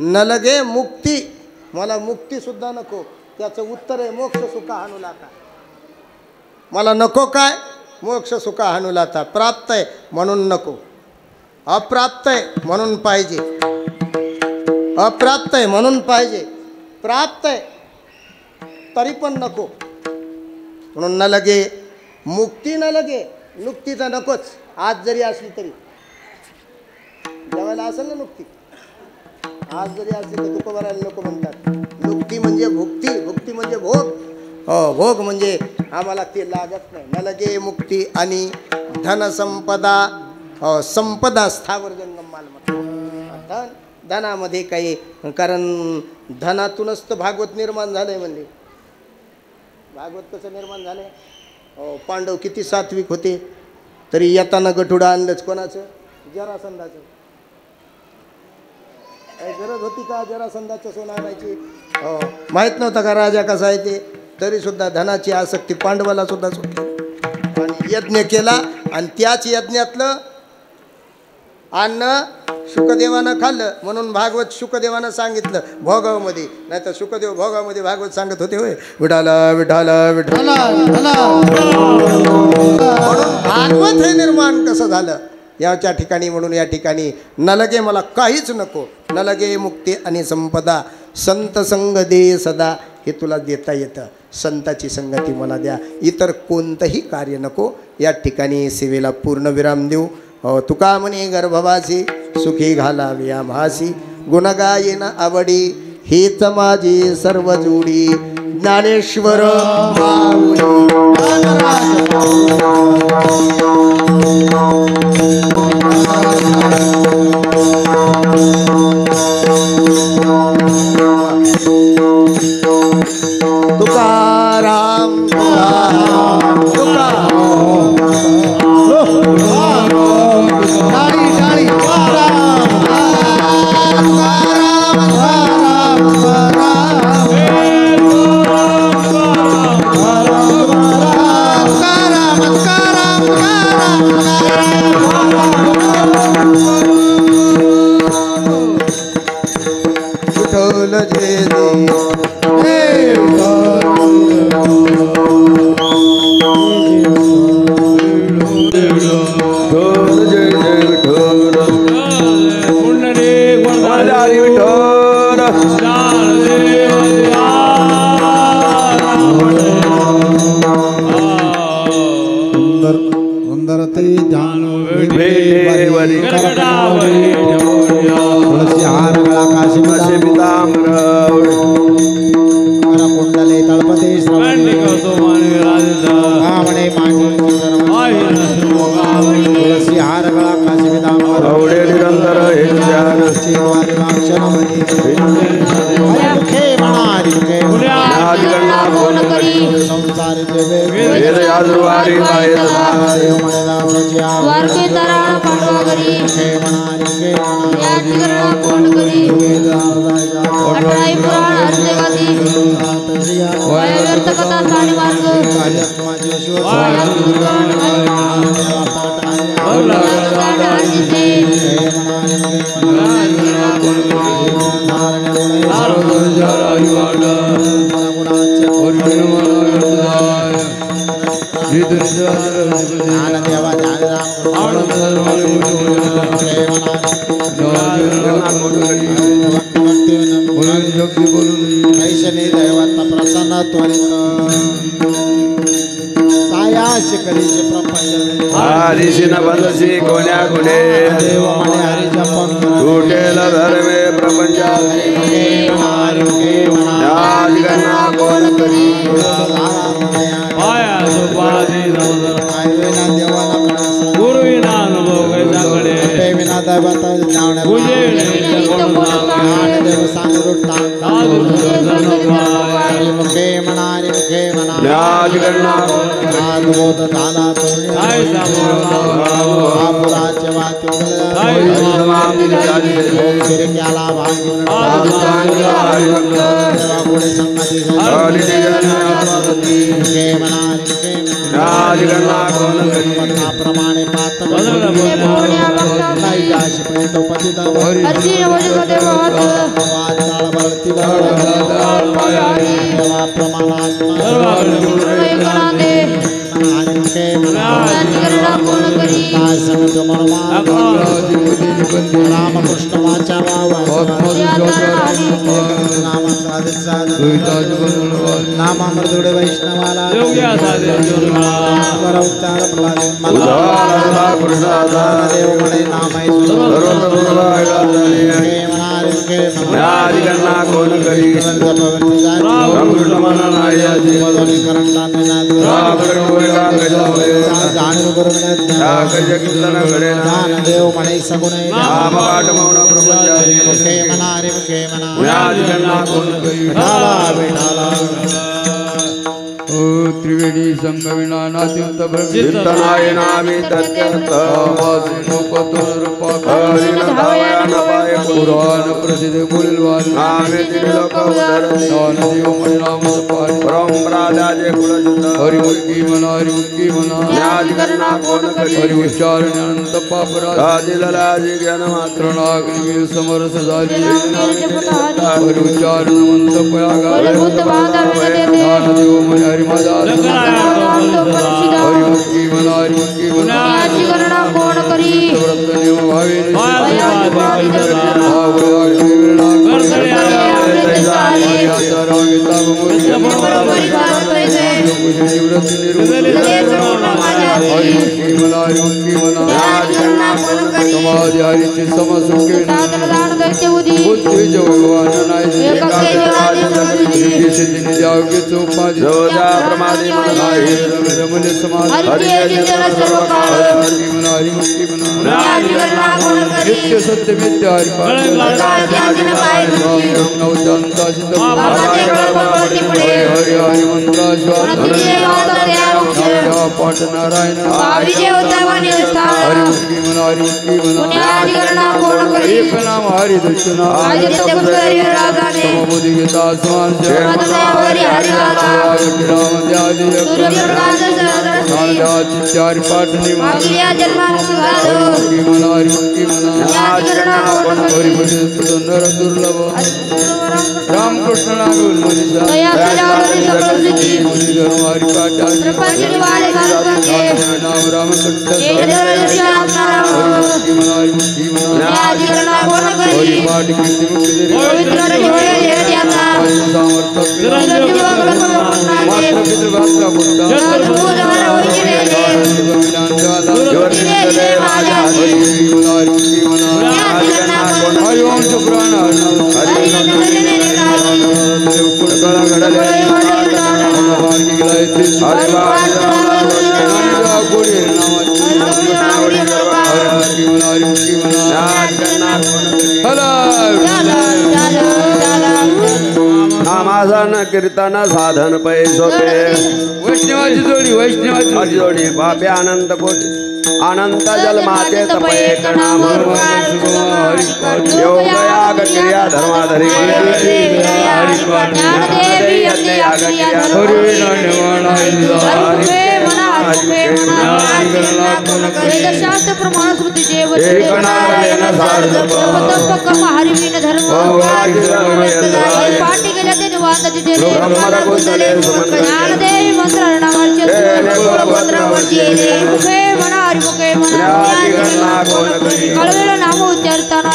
S1: न लगे मुक्ती मला मुक्ती सुद्धा नको. त्याचं उत्तर आहे मोक्ष सुखा हानुलाता. मला नको काय? मोक्ष सुखा हानुलाता. प्राप्त आहे म्हणून नको, अप्राप्त आहे म्हणून पाहिजे, अप्राप्त आहे म्हणून पाहिजे, प्राप्त आहे तरी पण नको. म्हणून न लगे मुक्ती न लगे, नुक्ती तर नकोच. आज जरी असली तरी जेवायला असेल ना नुक्ती, आज जरी असली तर दुःख भरायला नको म्हणतात. नुक्ती म्हणजे भुक्ती, भुक्ती म्हणजे भोग. हो, भोग म्हणजे आम्हाला ते लागत नाही. न लगे मुक्ती आणि धनसंपदा. हो, संपदा स्थावर जंगम मालमत्ता. धनामध्ये काही, कारण धनातूनच तर भागवत निर्माण झालंय म्हणले. भागवत कसं निर्माण झालंय? हो, पांडव किती सात्विक होते, तरी येताना गठुडा आणलंच. कोणाचं? जरासंधाचं. काही गरज होती का जरासंधाचं सोनं आणायची? हो, माहीत नव्हतं का राजा कसा आहे ते? तरी सुद्धा धनाची आसक्ती पांडवाला सुद्धा सुटली. आणि यज्ञ केला आणि त्याच यज्ञातलं अन्न शुकदेवानं खाल्लं. म्हणून भागवत शुकदेवानं सांगितलं भोगावमध्ये, नाही तर शुकदेव भोगावमध्ये भागवत सांगत होते होय, विठाला विठाला विठाला. म्हणून भागवत हे निर्माण कसं झालं याच्या ठिकाणी. म्हणून या ठिकाणी न लगे मला काहीच नको, न लगे मुक्ती आणि संपदा. संत संग दे सदा, हे तुला देता येतं. संताची संगती मला द्या, इतर कोणतंही कार्य नको. या ठिकाणी सेवेला पूर्ण विराम देऊ. तुका म्हणे गर्भवासी, सुखी घालावी आम्हासी. गुणगायन आवडी, हेच माझी सर्व जोडी. ज्ञानेश्वर तुकाराम तुकाराम तुकाराम.
S2: टाळी टाळी
S1: विठ्ठल जय
S2: कुंडले तळपते तुळसी हार गळा काशी विदांबर
S3: निरंतर
S2: संसार प्रसन्न त्वरित सायाशी करीचे प्रपंच
S3: हरिशी न बंदशी कोण्या गुणे
S2: देव म्हणे हरिच्या पंख
S3: तुटेल धर्मे प्रपंच कोण करी
S2: गुरुविना दैवत देव सांग मुखे मनारी मुखे मनाबोध झाला पुराचे वाती केला पुढे संगती मुखे मनारी प्रमाणे पात्र रामकृष्ण वाचा नामामृतुडे वैष्णवाला उच्चार देवमणे नामय
S3: कोण करी
S2: देव मणे सगुण
S4: त्रिवेणी संगविना नात्युत
S3: चित्तनाय नामी तत्यर्थ
S4: पुराण प्रसिद्ध बोलवान
S3: नामे त्रिलोक उदरती
S4: देव नाम सपारी
S3: परंपराजे कुलजुत
S4: हरिमुखी मना हरिमुखी मना
S3: न्याज करना कोण करी
S4: हरि उच्चारण अनंत पापराज
S3: आदिललाजी ज्ञान मात्र
S4: नागनिवीर समरस झाली हरि उच्चारण अनंत पयागा देव मन हरि माझा हरिमुखी मना हरिमुखी मना
S5: कोण करी
S4: व्रत नियम भावे समाधि हरिची समसुखे बुद्धी भगवान
S3: प्रमादी
S4: रमण समाधि नित्य सत्य विद्या नवजंता सिद्ध हरि हरि मंत्रा पाठ नारायण हरिमुखी मना हरिमुखी मना एक नाम हरि दक्षिणा समबुद्धि गीता समान चार पाठ हरिमुखी मना हरिमुखी मना नर दुर्लभ रामकृष्ण नागुल मनीषा हरि पाठ नाम रामकृष्ण हरिमुखी मना हरि पाठ कीर्ति मुक्ति मात्र पितृभात्रा बोलता हरिवंश पुराण
S3: नामासन कीर्तन साधन पै सोपे
S4: वैष्णवाची जोडी वैष्णवाची
S3: जोडी बापे अनंत कोटी अनंत जन्माचे तपे नाम योग याग क्रिया धर्माधरी
S5: शास्त्र प्रमाण श्रुती देव धर्म पाठी गेल्या ते निवांताची ज्ञानदेवी मंत्र म्हणा हरिमुखे म्हणा कळवेळ नाम उच्चारताना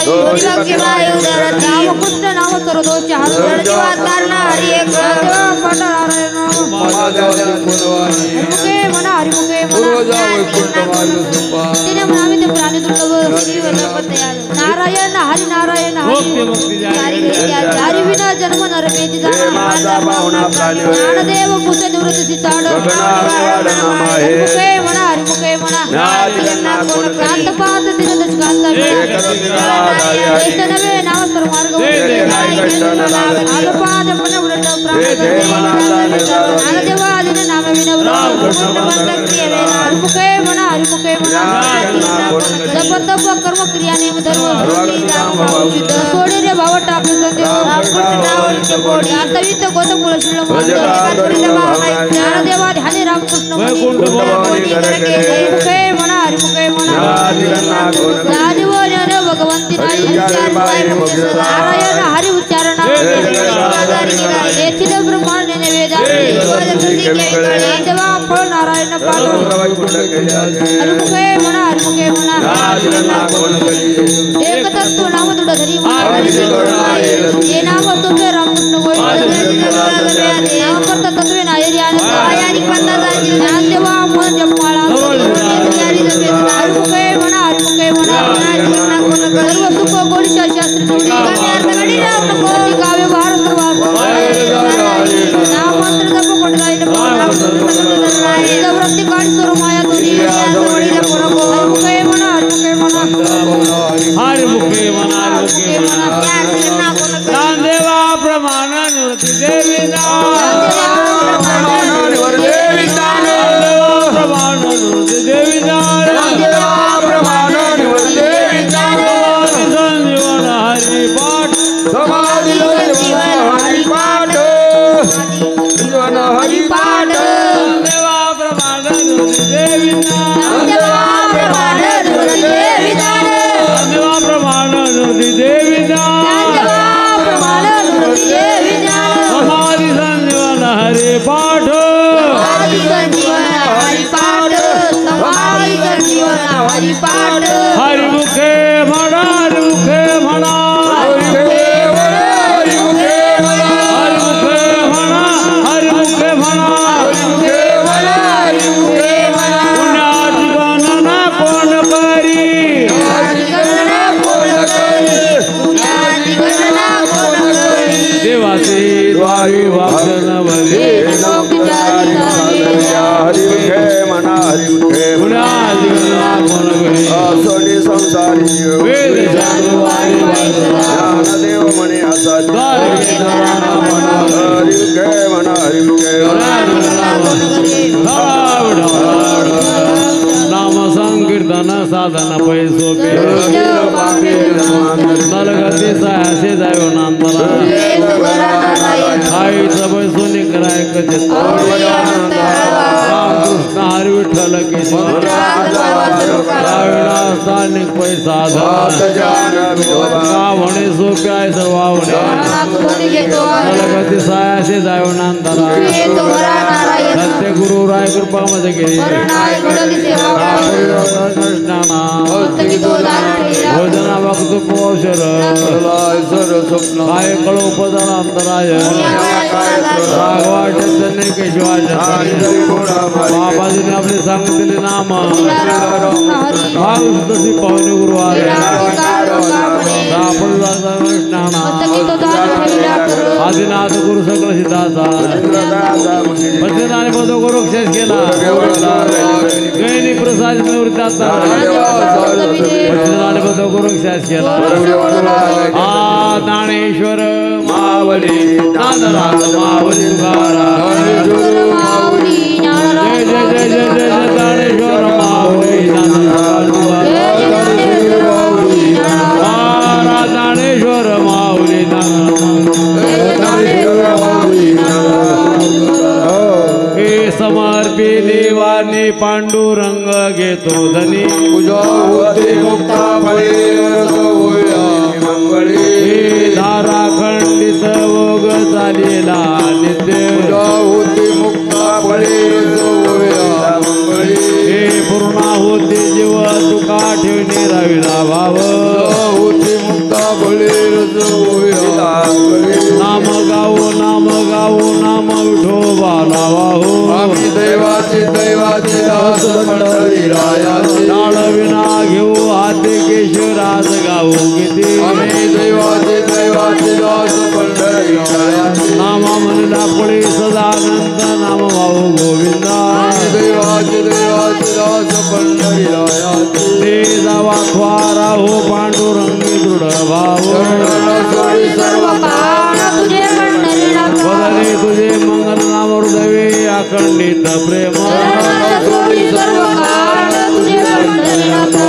S5: रामकृष्ण नाम सर्वदोष हरिमुखे म्हणा हरिमुखे तिने म्हणावे ते प्राणी दुर्लभ नारायण हरि नारायण हरि विना जन्म नरकेची ज्ञानदेव कुश निवृत्ती सिद्धांड हरिमुखे म्हणा हरिमुखे म्हणा कांतपात दिन दशकांत नवे नाव सर्वमार्ग आलपाद पण उलट ज्ञानदेवादिन नाम विनव्र हरिमुखे म्हणा हरिमुखे म्हणा जप तप कर्म क्रिया नेम धर्म सोडे रे भाव टाकू आतवित गौतम कुलशील ज्ञानदेवा ध्यानी रामकृष्ण हरिमुखे म्हणा हरिमुखे म्हणा भगवंती नारायण हरि उच्चारण येथील ब्रह्मांड देवा फळ नारायण हरिमुखे म्हणा हरिमुखे म्हणा एक तत्व नाम तुझ धरी हे नाम तुझे रामकृष्ण
S6: हरिमुखे म्हणा हरिमुखे म्हणा हरिमुखे म्हणा पुण्याची गणना कोण करी देवाचे द्वारी वाचनवरी
S3: हरिमुखे म्हणा हरिमुखे
S6: पुण्याची गणना कोण करी
S3: सोनी संसारी
S6: वेद
S3: ज्ञानदेव म्हणे असा हरिमुखे म्हणा हरिमुखे
S6: नाम संकीर्तन साधन पैसोपे नलगती साहसे जायो नांदरा आईचं बैसोनी कराय कचित रामकृष्ण हरी विठ्ठल केशव स्थानिक पैसा म्हणे सोप्या सर्वावणे नलगती साहसे जायो नांदरा सत्य गुरु राय कृपा मध्ये गेली भोजना भक्त पोषर काय कळो पदन अंतराय राघवाट बाबाजीने आपले सांगितले नाम तशी पाहुणे गुरुवार आदिनाथ गुरु सकळ सिद्धाचा बद्रीनाथ पद गुरु क्षेस केला गैनी प्रसाद निवृत्ताचा बद्रीनाथ पद गुरु क्षेस केला ज्ञानेश्वर मावली नादराज मावली तुकाराम जय जय जय जय जय ज्ञानेश्वर मावली ज्ञानेश्वर माऊली हे समर्पी देवानी पांडुरंग घेतो धनी हे धारा खंडित वोग चालेला नित्य हे पूर्णाहुती जीव तुका ठेवणे राविला भाव नाम गाऊ नाम गाऊ नाम विठोबाला वाहू
S4: दैवाची दास पंढरी रायाची
S6: नाळ विना घेऊ हाते केशराज गाऊ किती
S4: आम्ही दैवाची दास पंढरी रायाची
S6: नामा म्हणला पुढे सदानंद नाम भाऊ गोविंदा
S4: दैवाची दास पंढरी रायाची
S6: ते जावा ख्वारा हो पांडुरंगी दृढ भाव
S5: सर्व काळ तुझे
S6: बदले तुझे मंगल नाम हृदये अखंडित प्रेम
S5: सर्व काळ तुझे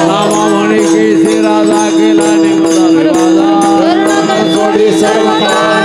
S6: नामा म्हणे केसी राजा केला निमता
S5: सर्व काळ